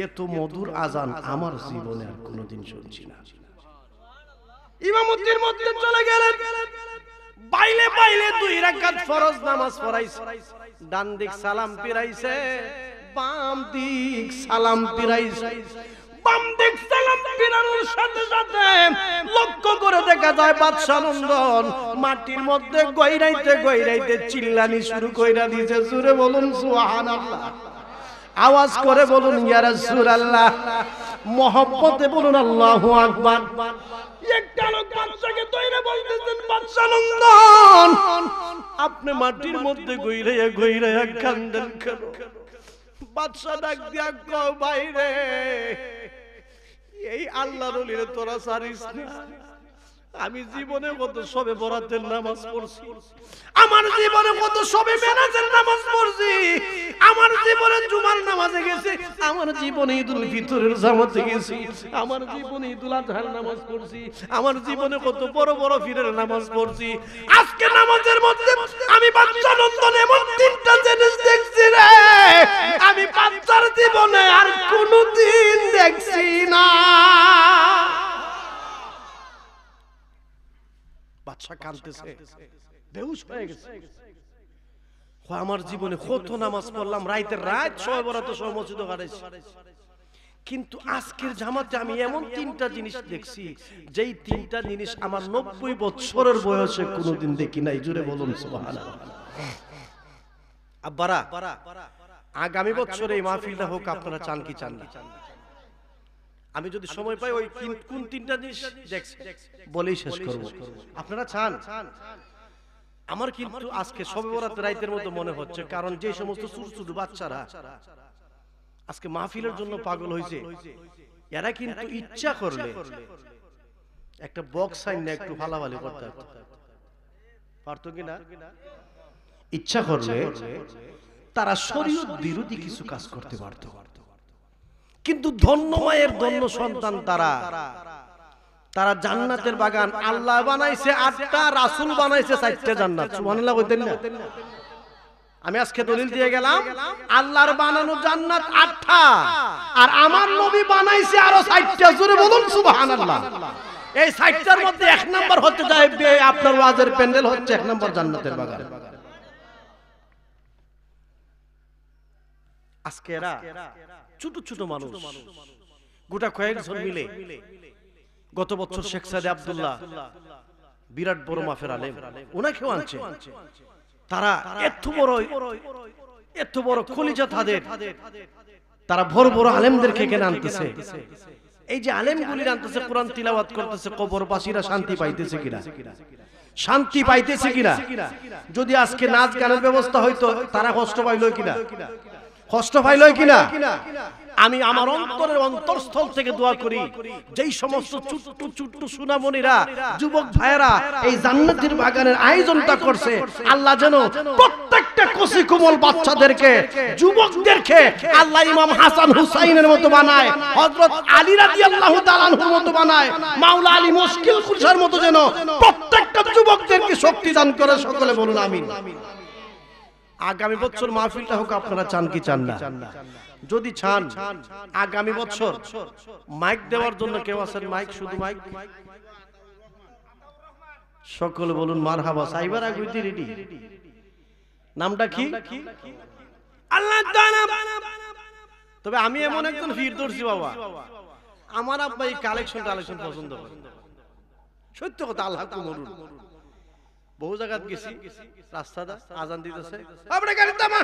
এত মধুর আজান আমার জীবনে আর কোনোদিন শুনছি না। ইমামতির মধ্যে চলে গেলেন, বাইলে বাইলে ২ রাকাত ফরজ নামাজ পড়াইছে। ডান দিক সালাম ফিরাইছে, বাম দিক সালাম ফিরাইছে। বাম দিক সালাম ফিরানোর সাথে সাথে লক্ষ্য করে দেখা যায় বাদশা নন্দন মাটির মধ্যে গইরাইতে গইরাইতে চিল্লানি শুরু কইরা দিয়েছে। জোরে বলুন সুবহানাল্লাহ, আওয়াজ করে বলুন ইয়া রাসূলুল্লাহ, মহব্বতে বলুন আল্লাহু আকবার। একটা লোক বাদশাকে দইরা বলতেছেন, বাদশা নন্দন আপনি মাটির মধ্যে গইরাইয়া গইরাইয়া কান্দেন কেন? বাদশা ডাক দিয়া কয়, বাইরে এই আল্লাহর ওলিরে তোরা ছাড়িস না। আমি জীবনে কত সবে বরাতের নামাজ পড়ছি, আমার জীবনে কত সবে মেরাজের নামাজ পড়ছি, আমার জীবনে জুমার নামাজে গেছি, আমার জীবনে ঈদুল ফিতরের জামাতে গেছি, আমার জীবনে ঈদুল আজহার নামাজ পড়ছি, আমার জীবনে কত বড় বড় ফিরের নামাজ পড়ছি। আজকে নামাজের মধ্যে আমি বাদশা নন্দন এমন 3টা জিনিস দেখছি রে, আমি বাদশার জীবনে আর কোনোদিন দেখছি না। বাদশা কাঁদতেছে, বেহুশ হয়ে গেছে। আমার জীবনে কত নামাজ পড়লাম, রাতের রাত সবে বরাতে সব মসজিদে কাটাইছি, কিন্তু আজকের জামাতে আমি এমন 3টা জিনিস দেখছি যেই 3টা জিনিস আমার 90 বছরের বয়সে কোনোদিন দেখি নাই। জোরে বলুন সুবহানাল্লাহ। আব্বারা আগামী বছর এই মাহফিলটা হোক, আপনারা চান কি চান না? আমি যদি সময় পাই ওই কোন 3টা জিনিস বলেই শেষ করব। আপনারা চান? আমার কিন্তু আজকে শবে বরাত রাতের মতো মনে হচ্ছে, কারণ যে সমস্ত ছোট ছোট বাচ্চারা আজকে মাহফিলের জন্য পাগল হয়েছে, এরা কিন্তু ইচ্ছা করলে একটা বক্স সাইন না একটু ফালাফালি করতে পারতো কিনা? ইচ্ছা করলে তারা শরীয়ত বিরোধী কিছু কাজ করতে পারতো, কিন্তু ধন্য মায়ের ধন্য সন্তান তারা। তারা জান্নাতের বাগান আল্লাহ বানাইছে 8টা, রাসূল বানাইছে 4টা জান্নাত। সুবহানাল্লাহ কইতেন না? আমি আজকে দলিল দিয়ে গেলাম, আল্লাহর বানানো জান্নাত 8টা, আর আমার নবী বানাইছে আরো 4টা। জোরে বলুন সুবহানাল্লাহ। এই 4টার মধ্যে 1 নাম্বার হতে যায় আপনার ওয়াজের প্যান্ডেল হচ্ছে 1 নাম্বার জান্নাতের বাগান। আজকে এরা ছোট ছোট মানুষ গোটা কয়েকজন মিলে, গত বছর শেখ সাদে আব্দুল্লাহ বিরাট বড় মাফের আলেম, ওনাকেও আনছে। তারা এত বড় এত বড় কলিজা তাদের, তারা বড় বড় আলেমদেরকে কেন আনতেছে? এই যে আলেমগুলি আনতেছে, কোরআন তিলাওয়াত করতেছে, কবরবাসীরা শান্তি পাইতেছে কিনা? শান্তি পাইতেছে কিনা? যদি আজকে নাচ গানের ব্যবস্থা হইতো, তারা কষ্ট পাইল কিনা? কষ্ট পাইল কিনা? আমি আমার অন্তরের অন্তরস্থল থেকে দোয়া করি, যেই সমস্ত ছোট্ট ছোট্ট সুনামণিরা, যুবক ভাইয়েরা এই জান্নাতের বাগানের আয়োজনটা করছে, আল্লাহ যেন প্রত্যেকটা কচি কোমল বাচ্চাদেরকে, যুবকদেরকে আল্লাহ ইমাম হাসান হুসাইনের মতো বানায়, হযরত আলী রাদিয়াল্লাহু তাআলা আনহুর মতো বানায়, মাওলা আলী মুশকিল কুশার মতো যেন প্রত্যেকটা যুবকদেরকে শক্তি দান করে। সকলে বলুন আমিন। আগামী বছর মাহফিলটা হোক, আপনারা চান কি চান না? যদি চান আগামী বছর মাইক দেওয়ার জন্য কেউ আছেন? মাইক, শুধু মাইক, সকলে বলুন মারহাবা। সাইবার আগুইতি রেডি। নামটা কি? আল্লাহ তাআলা। তবে আমি এমন একজন ফির ধরছি বাবা, আমার আব্বা এই কালেকশন পছন্দ করে। সত্য কথা, আল্লাহ কুমরুন। বহু জায়গায় গেছি, রাস্তাটা আজান দিতেছে, আপনি গাড়ি থামা,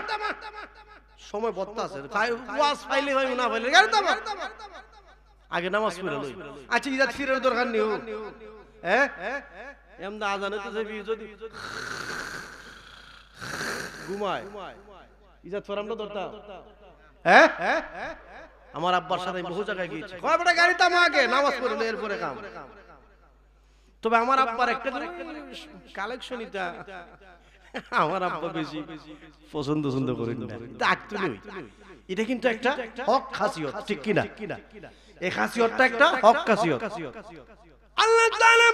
সময় বত্তা আছে, ওয়াজ ফাইলে হয় না ফাইলে গাড়ি থামা, আগে নামাজ পড়ে লই। আচ্ছা ইজাত ফিরের দরকার নেই, হ্যাঁ এমন আজান হইতেছে, যদি ঘুমায় ইজাত ফরামটা দরকার। হ্যাঁ আমার আব্বার সাথে বহু জায়গায় গিয়েছি, কয় বড় গাড়ি থামা, আগে নামাজ পড়ে লই, এরপরে কাম। তবে আমার আব্বার একটা কালেকশন, এটা আমার আব্বা বেশি পছন্দ করেন না। এটা কিন্তু একটা হক খাসিয়ত, ঠিক কিনা? এই খাসিয়তটা একটা হক খাসিয়ত। আল্লাহ তাআলা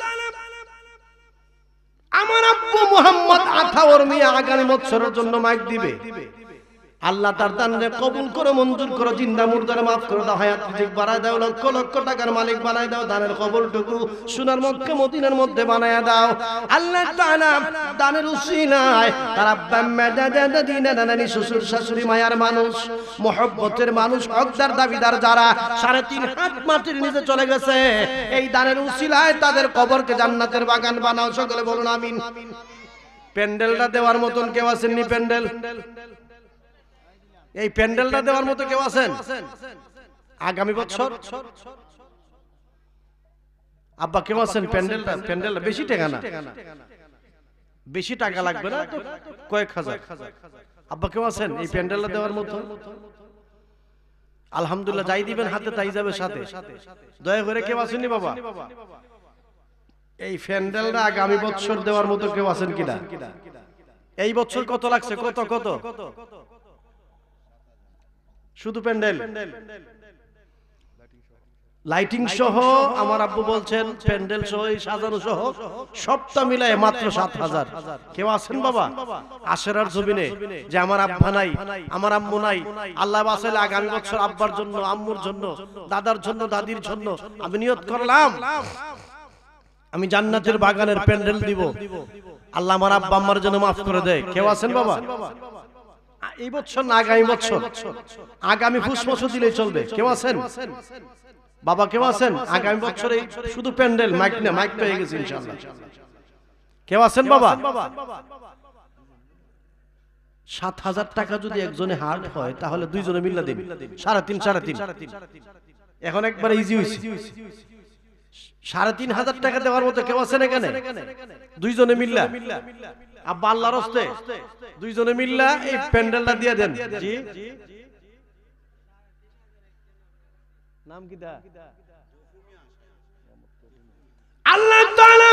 আমার আব্বু মুহাম্মদ আতাউর মিয়া আগামী বছরের জন্য মাইক দিবে। আল্লাহ তার দানকে কবুল করে, মঞ্জুর করো, জিন্দা মুর্দারে মাফ করে দাও, হায়াত রিজিক বাড়ায় দাও, লক্ষ লক্ষ টাকার মালিক বানায় দাও, দানের কবরটুকু সোনার মক্কা মদিনার মধ্যে বানায়া দাও। আল্লাহ তাআলা দানের উসিলায় তার আব্বা আম্মা দাদা দাদি নানা নানি শ্বশুর শাশুড়ি মায়ার মানুষ, মহব্বতের মানুষ, হকদার দাবিদার যারা 3.5 হাত মাটির নিচে চলে গেছে, এই দানের উসিলায় তাদের কবরকে জান্নাতের বাগান বানাও। সকলে বলুন আমিন। প্যান্ডেলটা দেওয়ার মতন কেউ আছেননি? প্যান্ডেল, এই প্যান্ডেলটা দেওয়ার মতো কেউ আছেন? আগামী বছর আব্বা কেউ আছেন? প্যান্ডেলটা বেশি টাকা না, বেশি টাকা লাগবে না, তো কয়েক হাজার। আব্বা কেউ আছেন এই প্যান্ডেলটা দেওয়ার মতো? আলহামদুলিল্লাহ, যাই দিবেন হাতে তাই যাবে সাথে। দয়া করে কেউ আসেননি বাবা? এই প্যান্ডেলটা আগামী বছর দেওয়ার মতো কেউ আছেন কিনা? এই বছর কত লাগছে? কত কত? শুধু প্যান্ডেল, লাইটিং সহ আমার আব্বু বলছেন, প্যান্ডেল সহ সাজানো সহ সবটা মিলায় মাত্র 7,000। কেউ আছেন বাবা আশেরার জমিনে যে আমার আব্বা নাই, আমার আম্মু নাই? আল্লাহ বাঁচাইলে আগামী বছর আব্বার জন্য, আম্মুর জন্য, দাদার জন্য, দাদির জন্য আমি নিয়ত করলাম, আমি জান্নাতের বাগানের প্যান্ডেল দিব, আল্লাহ আমার আব্বা আম্মার জন্য মাফ করে দেয়। কেউ আছেন বাবা? এই বছর না আগামী বছর, আগামী পুষ মাসে দিলেই চলবে। কেউ আছেন বাবা? কেউ আছেন আগামী বছরে শুধু প্যান্ডেল? মাইক না, মাইক পেয়ে গেছে ইনশাআল্লাহ। কেউ আছেন বাবা? 7,000 টাকা যদি একজনে হার্ড হয়, তাহলে দুইজনে মিল্লা দিন 3.5। এখন একবারে ইজি হইছে। 3,500 টাকা দেওয়ার মতো কেউ আছেন এখানে? দুইজনে মিল্লা, আব্বা আল্লাহর হস্তে দুইজনে মিল্লা এই প্যান্ডেলটা দিয়ে দেন। জি, নাম কি দা? আল্লাহ তাআলা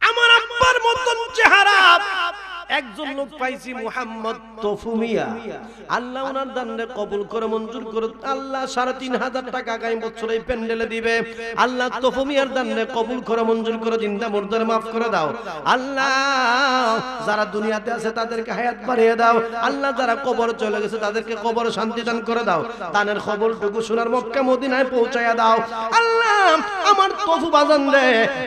আমার আব্বার মতন চেহারা একজন লোক পাইছি, মুহাম্মদ তফুমিয়া, আল্লাহ ওনার দানকে কবুল করে, মঞ্জুর করে। আল্লাহ 3,500 টাকা আগামী বছর এই প্যান্ডেলে দিবে। আল্লাহ তফুমিয়ার দানকে কবুল করে, মঞ্জুর করে, জিন্দা মুর্দারে মাফ করে দাও। আল্লাহ যারা দুনিয়াতে আছে তাদেরকে হায়াত বাড়িয়ে দাও। আল্লাহ যারা কবর চলে গেছে তাদেরকে কবরে শান্তি দান করে দাও। দানের খবরটুকু সোনার মক্কা মদিনায় পৌঁছায়া দাও। আল্লাহ আমার তফু বাজান রে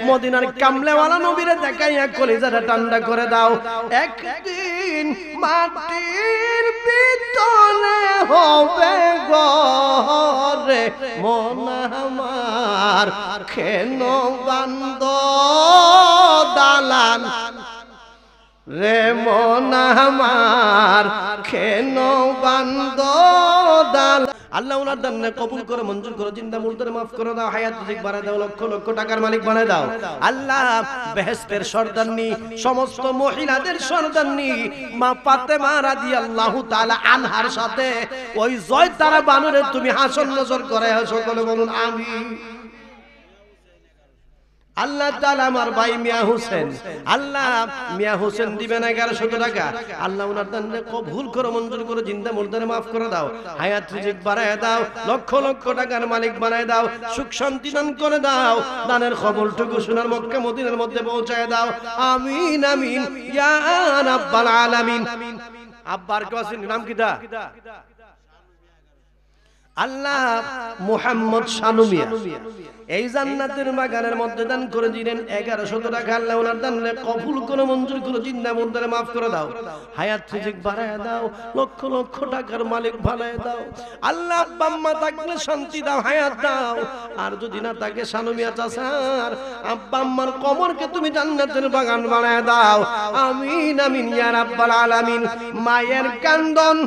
মদিনার কামলেওয়ালা নবীরে দেখাইয়া কলিজাটা ঠান্ডা করে দাও। একদিন মাটির ভিতরে হবে ঘরে মন আমার, কেন বান্দ দালান রে মন আমার কেন বান্দ দাল। আল্লাহ ওনার দান কবুল করে মঞ্জুর করে জিন্দা মুর্দারে মাফ করে দাও, হায়াত রিজিক বাড়ায় দাও, লক্ষ লক্ষ টাকার মালিক বানায় দাও। আল্লাহ বেহেশতের সরদারনি, সমস্ত মহিলাদের সরদারনি মা ফাতেমা রাদিয়াল্লাহু তাআলা আনহার সাথে ওই জয়তারা বানরে তুমি হাসন নজর করে সকলে বলুন আমিন। আল্লাহ তাআলা আমার ভাই মিয়া হোসেন, আল্লাহ মিয়া হোসেন দিবেন 1100 টাকা। আল্লাহ ওনার দানকে কবুল করে মঞ্জুর করে জিন্দা মুর্দারে মাফ করে দাও, হায়াত রিজিক বাড়ায় দাও, লক্ষ লক্ষ টাকার মালিক বানায় দাও, সুখ শান্তি দান করে দাও, দানের খবরটুকু সোনার মক্কা মদিনার মধ্যে পৌঁছায় দাও। আমিন আমিন ইয়া রাব্বাল আলামিন। আব্বার কাছে নাম কিটা? আল্লাহ মুহাম্মদ শানু মিয়া এই জান্নাতের বাগানের মধ্যে দান করে দিলেন 1100 টাকা। আল্লাহ ওনার দানকে কবুল করে মঞ্জুর করে জিন্দা মুর্দারে মাফ করে দাও, হায়াত রিজিক বাড়ায় দাও, লক্ষ লক্ষ টাকার মালিক বানায় দাও। আল্লাহ আব্বা আম্মা থাকলে শান্তি দাও, হায়াত দাও, আর যদি না থাকে শানু মিয়া চাচার আব্বা আম্মার কবরকে তুমি জান্নাতের বাগান বানায় দাও। আমিন আমিন ইয়া রাব্বাল আলামিন। মায়ের কান্দন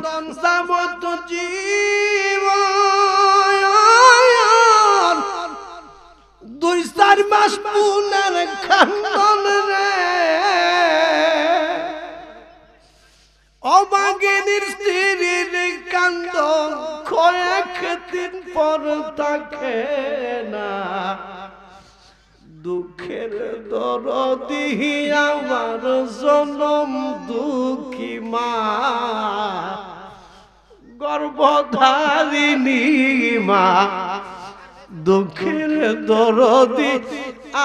যাবত জীবন 2-4 মাস পুনের কান্দন রে, অবাগিনীর স্ত্রীর কান্দন কয়েকদিন পর থাকে না। দুঃখের দরদি আমার জনম দুঃখী মা, গর্ভধারিণী মা, দুঃখের দরদি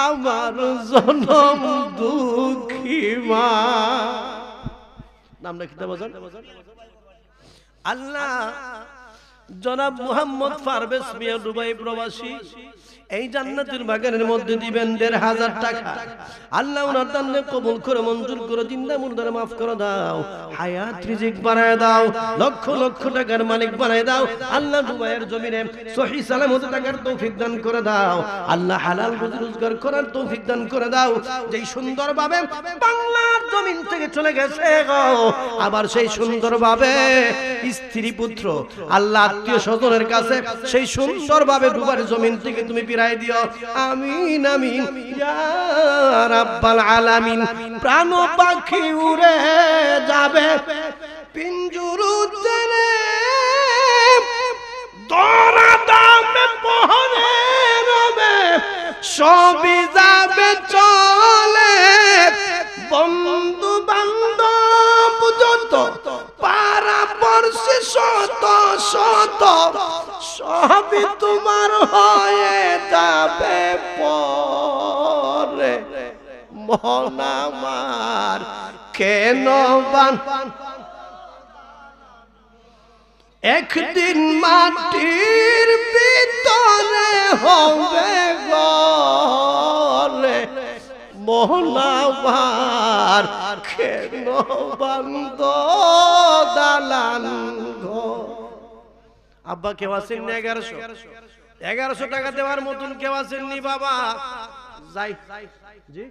আমার জনম দুঃখী মা। নামটা কি বলেন? আল্লাহ জনাব মুহাম্মদ পারভেজ মিয়া দুবাই প্রবাসী এই জান্নাতের বাগানের মধ্যে দিবেন 1500 টাকা। আল্লাহ ওনার দানকে কবুল করে মঞ্জুর করে জিন্দা মুর্দারে মাফ করে দাও, হায়াত রিজিক বাড়ায় দাও, লক্ষ লক্ষ টাকার মালিক বানায় দাও। আল্লাহ দুবাইয়ের জমিনে সহি সালামতে থাকার তৌফিক দান করে দাও। আল্লাহ হালাল রুজি রোজগার করার তৌফিক দান করে দাও। যেই সুন্দরভাবে বাংলার জমিন থেকে চলে গেছে গো, আবার সেই সুন্দরভাবে স্ত্রী পুত্র আল্লাহ আত্মীয় স্বজনের কাছে সেই সুন্দরভাবে দুবার জমিন থেকে তুমি ফিরাই দিও। আমিন আমিন ইয়া রাব্বাল আলামিন। প্রাণ পাখি উড়ে যাবে পিঞ্জুরু চলে, দরা দামে পহরে রবে, সবই যাবে চলে, বন্ধু বান্ধব যত পারা পড়ছে শত শত, সবই তোমার হয়ে যাবে পরে। মন আমার কেন বান একদিন মাটির ভিতরে হবে ঘরে। মন আমার কেন বান্দ দালান ঘর। আব্বা কেউ আসেন না? 1100 টাকা দেওয়ার মতন কেউ আসেননি বাবা? যাই জি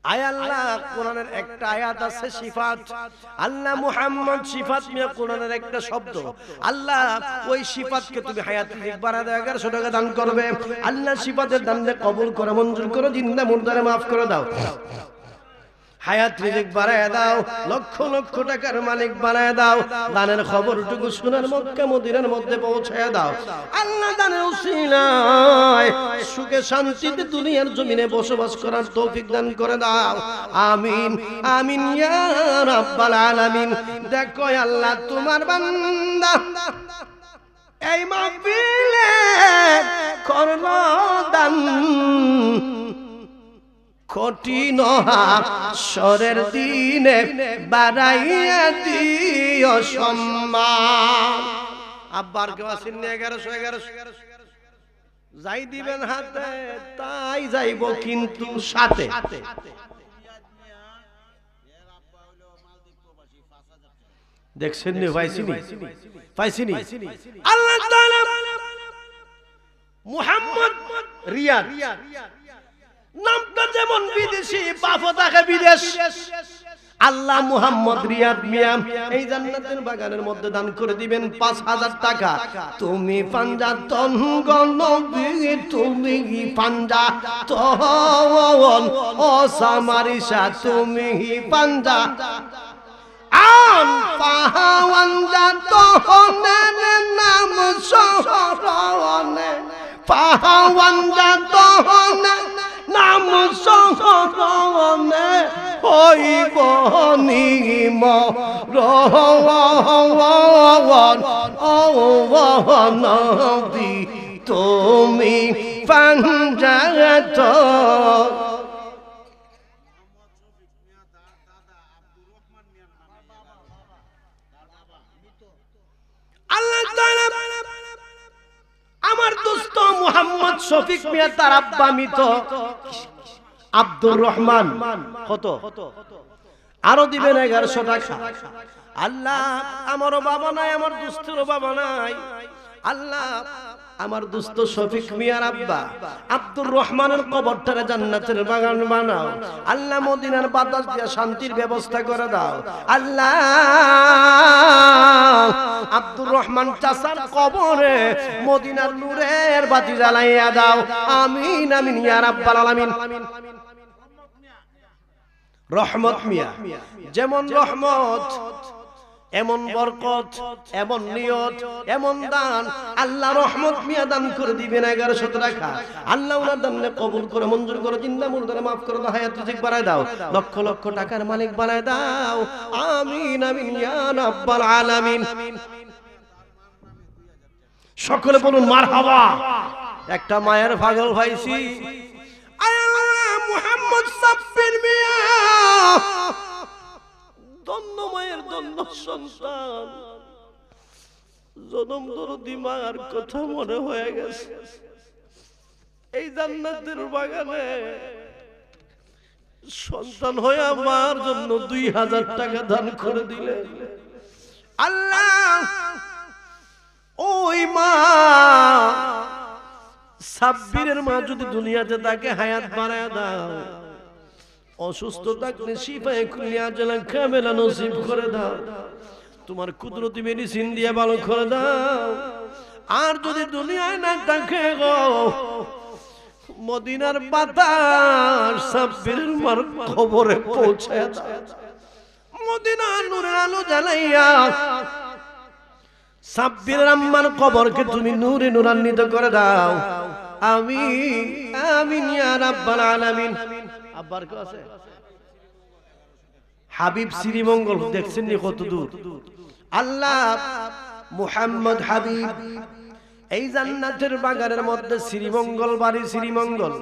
আয় আল্লাহ কোরআনের একটা আয়াত আছে সিফাত। আল্লাহ মুহাম্মদ সিফাত মিয়া কোরআনের একটা শব্দ। আল্লাহ ওই সিফাতকে তুমি হায়াত রিজিক বাড়ায় দাও, 1100 টাকা দান করবে। আল্লাহ সিফাতের দানকে কবুল করে মঞ্জুর করে জিন্দা মুর্দারে মাফ করে দাও, হায়াত রিজিক বাড়ায় দাও, লক্ষ লক্ষ টাকার মালিক বানায় দাও। দানের খবরটুকু সোনার মক্কা মদিনার মধ্যে পৌঁছায় দাও। আল্লাহ দানের উসিলায় সুখে শান্তিতে দুনিয়ার জমিনে বসবাস করার তৌফিক দান করে দাও। আমিন আমিন ইয়া রাব্বাল আলামিন। দেখো আল্লাহ তোমার বান্দা এই মাহফিলে করলো দান, কঠিন হাসরের দিনে বাড়াইয়া দিও সম্মান। আব্বার কেউ আসেন না? 1100 যাই দিবেন হাতে তাই যাইব কিন্তু সাথে। দেখছেন নি? পাইছিনি? আল্লাহ তাআলা মুহাম্মদ রিয়াদ নামটা যেমন বিদেশি, বাপও থাকে বিদেশ। আল্লাহ মুহাম্মদ রিয়াদ মিয়া এই জান্নাতের বাগানের মধ্যে দান করে দিবেন ৫,০০০ টাকা। তুমি পাঞ্জা তনগণ নবী, তুমি পাঞ্জা তন ও সামারিসা, তুমি পাঞ্জা আন পাহাওয়ানজা তহনের নাম সহরনে, পাহাওয়ানজা তহনের নাম সহরনে হইব নিম রহন ও নবী, তুমি পাঞ্জাত। আল্লাহ তাআলা আমার দোস্ত মুহাম্মদ শফিক মিয়া তার আব্বা মৃত আব্দুর রহমান, কত আরো দিবেন 1100 টাকা। আল্লাহ আমারও বাবা নাই, আমার দোস্তেরও বাবা নাই। আল্লাহ আমার দোস্ত শফিক মিয়ার আব্বা আব্দুর রহমানের কবরটারে জান্নাতের বাগান বানাও। আল্লাহ মদিনার বাতাস দিয়ে শান্তির ব্যবস্থা করে দাও। আল্লাহ আব্দুর রহমান চাচার কবরে মদিনার নূরের বাতি জ্বালাইয়া দাও। আমিন আমিন ইয়া রাব্বাল আলামিন। রহমত মিয়া যেমন রহমত, এমন বরকত, এমন নিয়ত, এমন দান আল্লাহ রহমত মিয়া দান করে দিবেন 1100 টাকা। আল্লাহ ওনার দানকে কবুল করে মঞ্জুর করে, জিন্দা মুর্দারে মাফ করে দাও, হায়াত রিজিক বাড়ায় দাও, লক্ষ লক্ষ টাকার মালিক বানায় দাও। আমিন আমিন ইয়া রাব্বাল আলামিন। সকলে বলুন মারহাবা। একটা মায়ের পাগল ভাইছি, আল্লাহ মুহাম্মদ সাব্বির মিয়া দন্ন মায়ের দন্ন সন্তান, জনম দরদি মার কথা মনে হয়ে গেছে। এই জান্নাতের বাগানে সন্তান হয়ে আমার জন্য 2000 টাকা দান করে দিলে। আল্লাহ ওই মা সাব্বিরের মা যদি দুনিয়াতে তাকে হায়াত বাড়ায় দাও, অসুস্থ থাকলে শিফায়ে কুল্লি আজলান কামেলা নসিব করে দাও, তোমার কুদরতি মেডিসিন দিয়ে ভালো করে দাও। আর যদি দুনিয়ায় না থাকে গো, মদিনার বাতাস সাব্বিরের মার খবরে পৌঁছায় দাও। মদিনার নূরের আলো জ্বালাইয়া সাব্বিরের আম্মার কবরকে তুমি নূরে নূরান্বিত করে দাও। আমিন আমিন ইয়া রাব্বাল আলামিন। আব্বার কে আছে হাবিব শ্রীমঙ্গল, দেখছেন নি কত দূর। আল্লাহ মুহাম্মদ হাবিব এই জান্নাতের বাগানের মধ্যে শ্রীমঙ্গল বাড়ি, শ্রীমঙ্গল।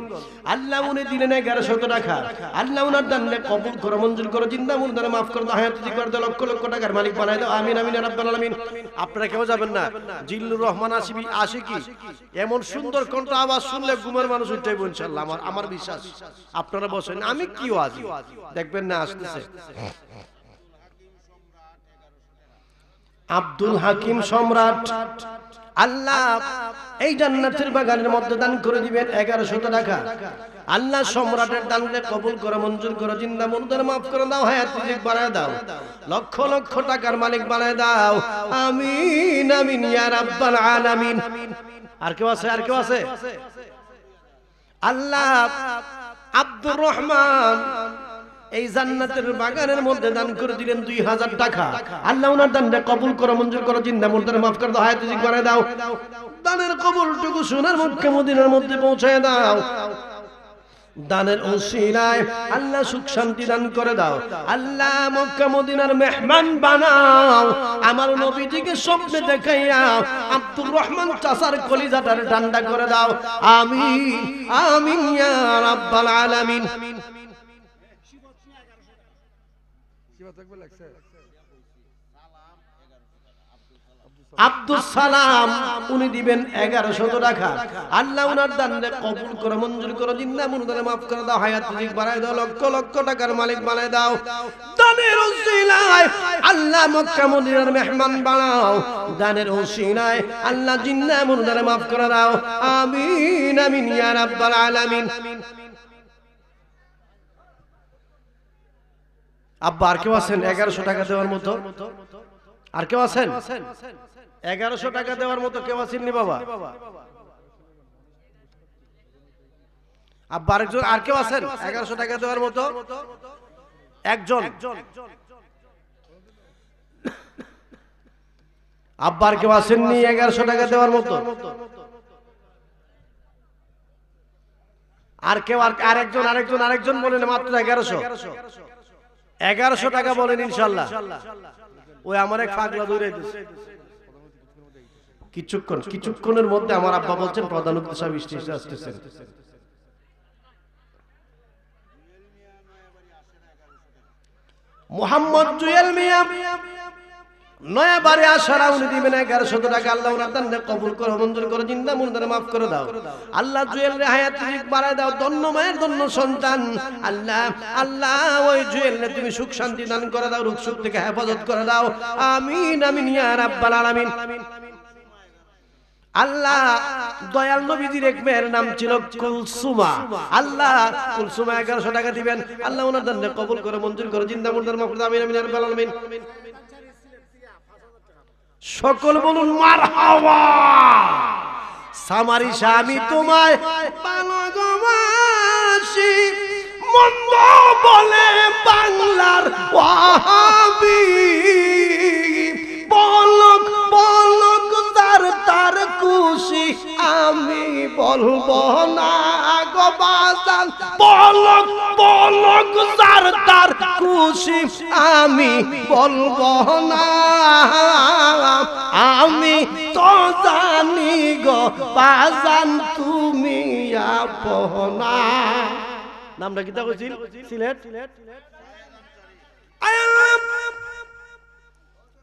আল্লাহ উনি দিলেন 1100 টাকা। আল্লাহ উনার দানকে কবুল করে মঞ্জুর করে, জিন্দা মুর্দারে মাফ করে দাও, হায়াত রিজিক করে দাও, লক্ষ লক্ষ টাকার মালিক বানায় দাও। আমিন আমিন ইয়া রাব্বাল আলামিন। আপনারা কেউ যাবেন না, জিল্লুর রহমান আশিকি এমন সুন্দর কণ্ঠ আওয়াজ শুনলে ঘুমের মানুষ উঠেইব ইনশাআল্লাহ, আমার বিশ্বাস। আপনারা বসেন, আমি কি ওয়াজ দেখবেন না, আসতেছে। আব্দুল হাকিম সম্রাট আল্লাহ এই জান্নাতের বাগানের মধ্যে দান করে দিবেন 1100 টাকা। আল্লাহ সম্রাটের দানকে কবুল করে মঞ্জুর করে, জিন্দা মুর্দারে মাফ করে দাও, হায়াত রিজিক বাড়ায় দাও, লক্ষ লক্ষ টাকার মালিক বানায় দাও। আমিন আমিন ইয়া রাব্বাল আলামিন। আর কেউ আছে? আর কেউ আছে? আল্লাহ আব্দুর রহমান এই জান্নাতের বাগানের মধ্যে দান করে দিলেন 2000 টাকা। আল্লাহ ওনার দানকে কবুল করে মঞ্জুর করে, জিন্দা মুর্দারে মাফ করে দাও, হায়াত রিজিক বাড়ায় দাও। দানের কবুলটুকু সোনার মক্কা মদিনার মধ্যে পৌঁছায় দাও। দানের ওসিলায় আল্লাহ সুখ শান্তি দান করে দাও। আল্লাহ মক্কা মদিনার মেহমান বানাও। আমার নবীজিকে স্বপ্নে দেখাইয়া আব্দুর রহমান চাচার কলিজাটারে ঠান্ডা করে দাও। আমিন আমিন ইয়া রাব্বাল আলামিন। আব্দুল সালাম উনি দিবেন 1100 টাকা। আল্লাহ উনার দানকে কবুল করে মঞ্জুর করে, জিন্দা মুর্দারে মাফ করে দাও, হায়াত রিজিক বাড়ায় দাও, লক্ষ লক্ষ টাকার মালিক বানায় দাও। দানের ওসিলায় আল্লাহ মক্কা মদিনার মেহমান বানাও। দানের ওসিলায় আল্লাহ জিন্দা মুর্দারে মাফ করে দাও। আমিন আমিন ইয়া রাব্বাল আলামিন। আব্বা আর কেউ আছেন 1100 টাকা দেওয়ার মতো? আর কেউ আছেন 1100 টাকা দেওয়ার মতো? কেউ আছেননি বাবা? আব্বা আরেকজন, আর কেউ আছেন 1100 টাকা দেওয়ার মতো? একজন। আব্বার কেউ আসেননি 1100 টাকা দেওয়ার মতো? আর কেউ? আরেকজন বলেন মাত্র 1100 টাকা বলেন ইনশাআল্লাহ। ওই আমার এক পাগলা দৌড়ে দিচ্ছে কিছুক্ষণের মধ্যে। আমার আব্বা বলছেন প্রধান অতিথি সাহেব স্টেজে আসতেছেন। মোহাম্মদ জুয়েল মিয়া নয়াবারে আসারা উনি দিবেন 1100 টাকা। আল্লাহ ওনার দানকে কবুল করো, মঞ্জুর করো, জিন্দা মুর্দারে মাফ করে দাও। আল্লাহ জুয়েল রে হায়াত রিজিক বাড়ায় দাও, ধন্য মায়ের ধন্য সন্তান। আল্লাহ ওই জুয়েল রে তুমি সুখ শান্তি দান করে দাও, রোগ শোক থেকে হেফাজত করে দাও। আমিন আমিন ইয়া রাব্বাল আলামিন। আল্লাহ দয়াল নবীজির এক মেয়ের নাম ছিল কুলসুমা। আল্লাহ কুলসুমা 1100 টাকা দিবেন। আল্লাহ ওনার দানকে কবুল করে, মঞ্জুর করে, জিন্দা মুর্দারে মাফ করে দাও। আমিন আমিন ইয়া রাব্বাল আলামিন। সকল বলুন মারহাবা। সামারি স্বামী তোমায় ভালোবাসি, মন্দ বলে বাংলার ওয়াহাবি। বলক বলক তার খুশি আমি বলবো না গো বাজান। বলক বলক তার খুশি আমি বলবো না। আমি তো জানি গো বাজান তুমি আপনা। নামটা কি তা কইছিল? সিলেট।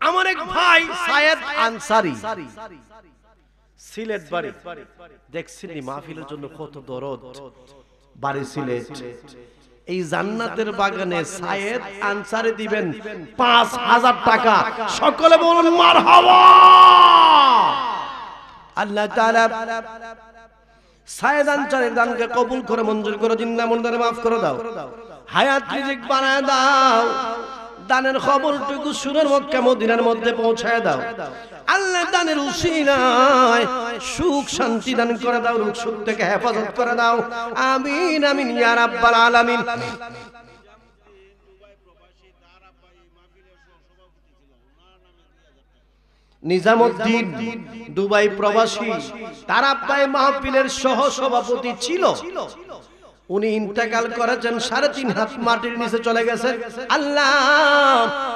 আমার এক ভাই সায়েদ আনসারী, সিলেট বাড়ি। দেখছেন মাহফিলের জন্য কত দরদ, বাড়ি সিলেট। এই জান্নাতের বাগানে সায়েদ আনসারী দিবেন 5000 টাকা। সকলে বলুন মারহাবা। আল্লাহ তাআলা সায়েদ আনসারীর দানকে কবুল করে, মঞ্জুর করে, জিন্দা মুর্দারে মাফ করে দাও, হায়াত রিজিক বানায় দাও। দানের খবরটুকু সুরের মক্কা মদিনার মধ্যে পৌঁছায় দাও। আল্লাহ দানের উসিলায় সুখ শান্তি দান করে দাও, রোগ শোক থেকে হেফাজত করে দাও। আমিন আমিন ইয়া রাব্বাল আলামিন। নিজামউদ্দিন দুবাই প্রবাসী, তার আব্বাই মাহফিলের সহ সভাপতি ছিল। উনি ইন্তেকাল করেছেন, 3.5 হাত মাটির নিচে চলে গেছে। আল্লাহ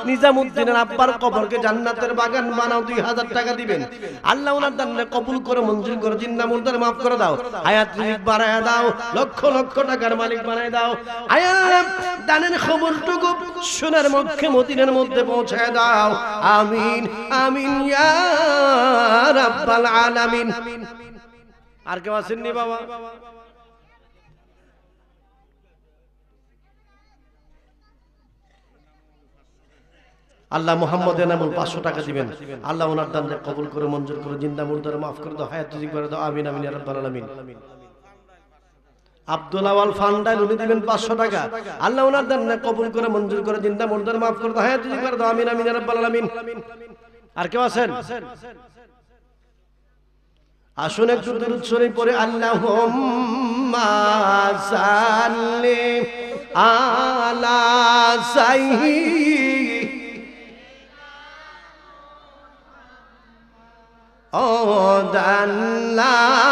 নিজামউদ্দিনের আব্বার কবরকে জান্নাতের বাগান বানাও। 2000 টাকা দিবেন। আল্লাহ ওনার দানকে কবুল করে, মঞ্জুর করে, জিন্দা মুর্দারে মাফ করে দাও, হায়াত রিজিক বাড়ায় দাও, লক্ষ লক্ষ টাকার মালিক বানায় দাও। আল্লাহ দানের খবরটুকু সোনার মক্কা মদিনার মধ্যে পৌঁছায় দাও। আমিন আমিন ইয়া রাব্বাল আলামিন। আর কেউ আসেননি বাবা? আল্লাহ মুহাম্মদের নামে 500 টাকা দিবেন। আল্লাহ ওনার দানকে কবুল করে, মঞ্জুর করে, জিন্দা মুর্দারে মাফ করে দাও, হায়াত রিজিক বাড়ায় দাও। আমিন আমিন ইয়া রাব্বাল আলামিন। আব্দুল আওয়াল ফান্ডাইল উনি দিবেন 500 টাকা। আল্লাহ ওনার দানকে কবুল করে, মঞ্জুর করে, জিন্দা মুর্দারে মাফ করে দাও, হায়াত রিজিক বাড়ায় দাও। আমিন আমিন ইয়া রাব্বাল আলামিন। আর কেউ আছেন? আসুন একটু দরুদ শরীফ পড়ে। আল্লাহুম্মা সাল্লি আলা সাইয়্যিদিনা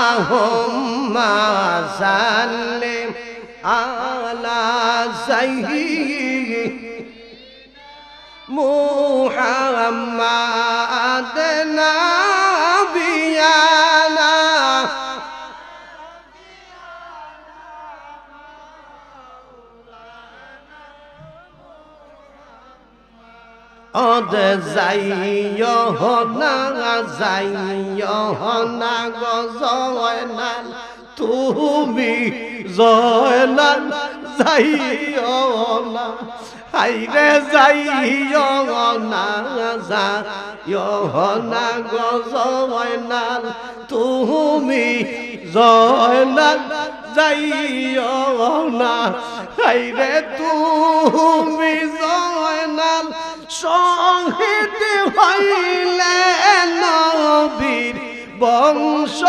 Allahumma salli ala sayyidina Muhammad nabiyana Ode যাইও না গো জয়নাল, তুমি জয়নাল যাইও না। হাইরে যাইও না গো জয়নাল, তুমি জয়নাল যাইও না। হাইরে তুমি হইলে নবীর বংশ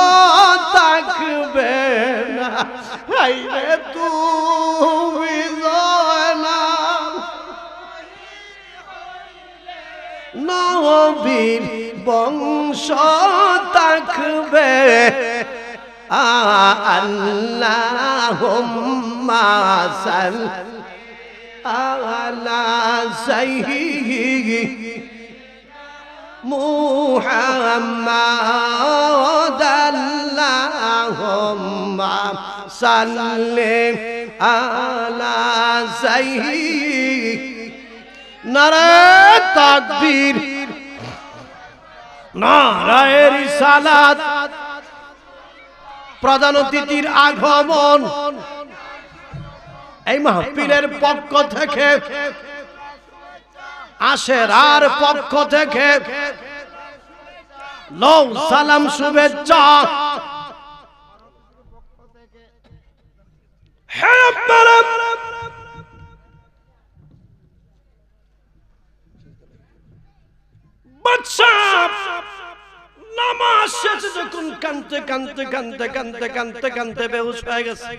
থাকবে না। হাইরে তুমি জয়নাল নবীর বংশ থাকবে। আল্লাহুম্মা সাল্লি আলা সাইয়্যিদি মুহাম্মাদ আল্লাহুম্মা সাল্লি আলা সাইয়্যিদি। নারায়ে তাকবীর, নারায়ে রিসালাত। প্রধান অতিথির আগমন এই মাহফিলের পক্ষ থেকে, আশেরার পক্ষ থেকে লও সালাম শুভেচ্ছা। নামাজ শেষে যখন কানতে কানতে কানতে কানতে কানতে কানতে বেহুশ হয়ে গেছে,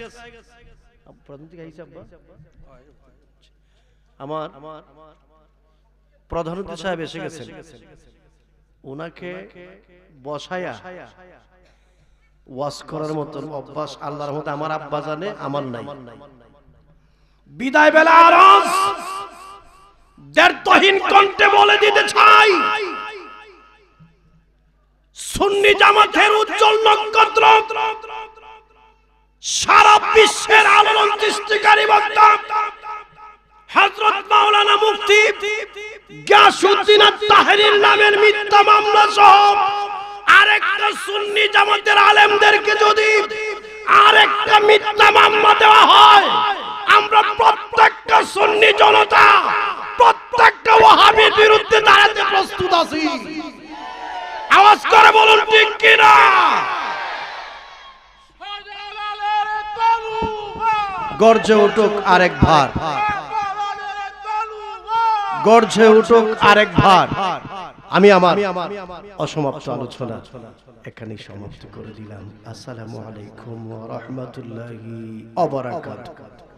আমার প্রধান অতিথি সাহেব এসে গেছেন। ওনাকে বসায়া ওয়াজ করার মতন অভ্যাস আল্লাহর মতো আমার আব্বা জানে, আমার নাই। বিদায় বেলা আরজ দ্ব্যর্থহীন কণ্ঠে বলে দিতে চাই, সুন্নি জামাতের উজ্জ্বল নক্ষত্র, সারা বিশ্বের আলোড়ন সৃষ্টিকারী বক্তা হযরত মাওলানা মুফতি গিয়াসউদ্দিন আত-তাহরীর নামের মিথ্যা মামলা সহ আরেকটা সুন্নি জামাতের আলেমদেরকে যদি আরেকটা মিথ্যা মামলা দেওয়া হয়, আমরা প্রত্যেকটা সুন্নি জনতা প্রত্যেকটা ওয়াহাবির বিরুদ্ধে দাঁড়াতে প্রস্তুত আছি। আওয়াজ করে বলুন ঠিক কিনা? গর্জে উঠুক আরেক ভার, গর্জে উঠুক আরেক ভার। আমি আমার অসমাপ্ত আলোচনা এখানেই সমাপ্ত করে দিলাম। আসসালামু আলাইকুম ওয়া রাহমাতুল্লাহি ওয়া বারাকাতুহু।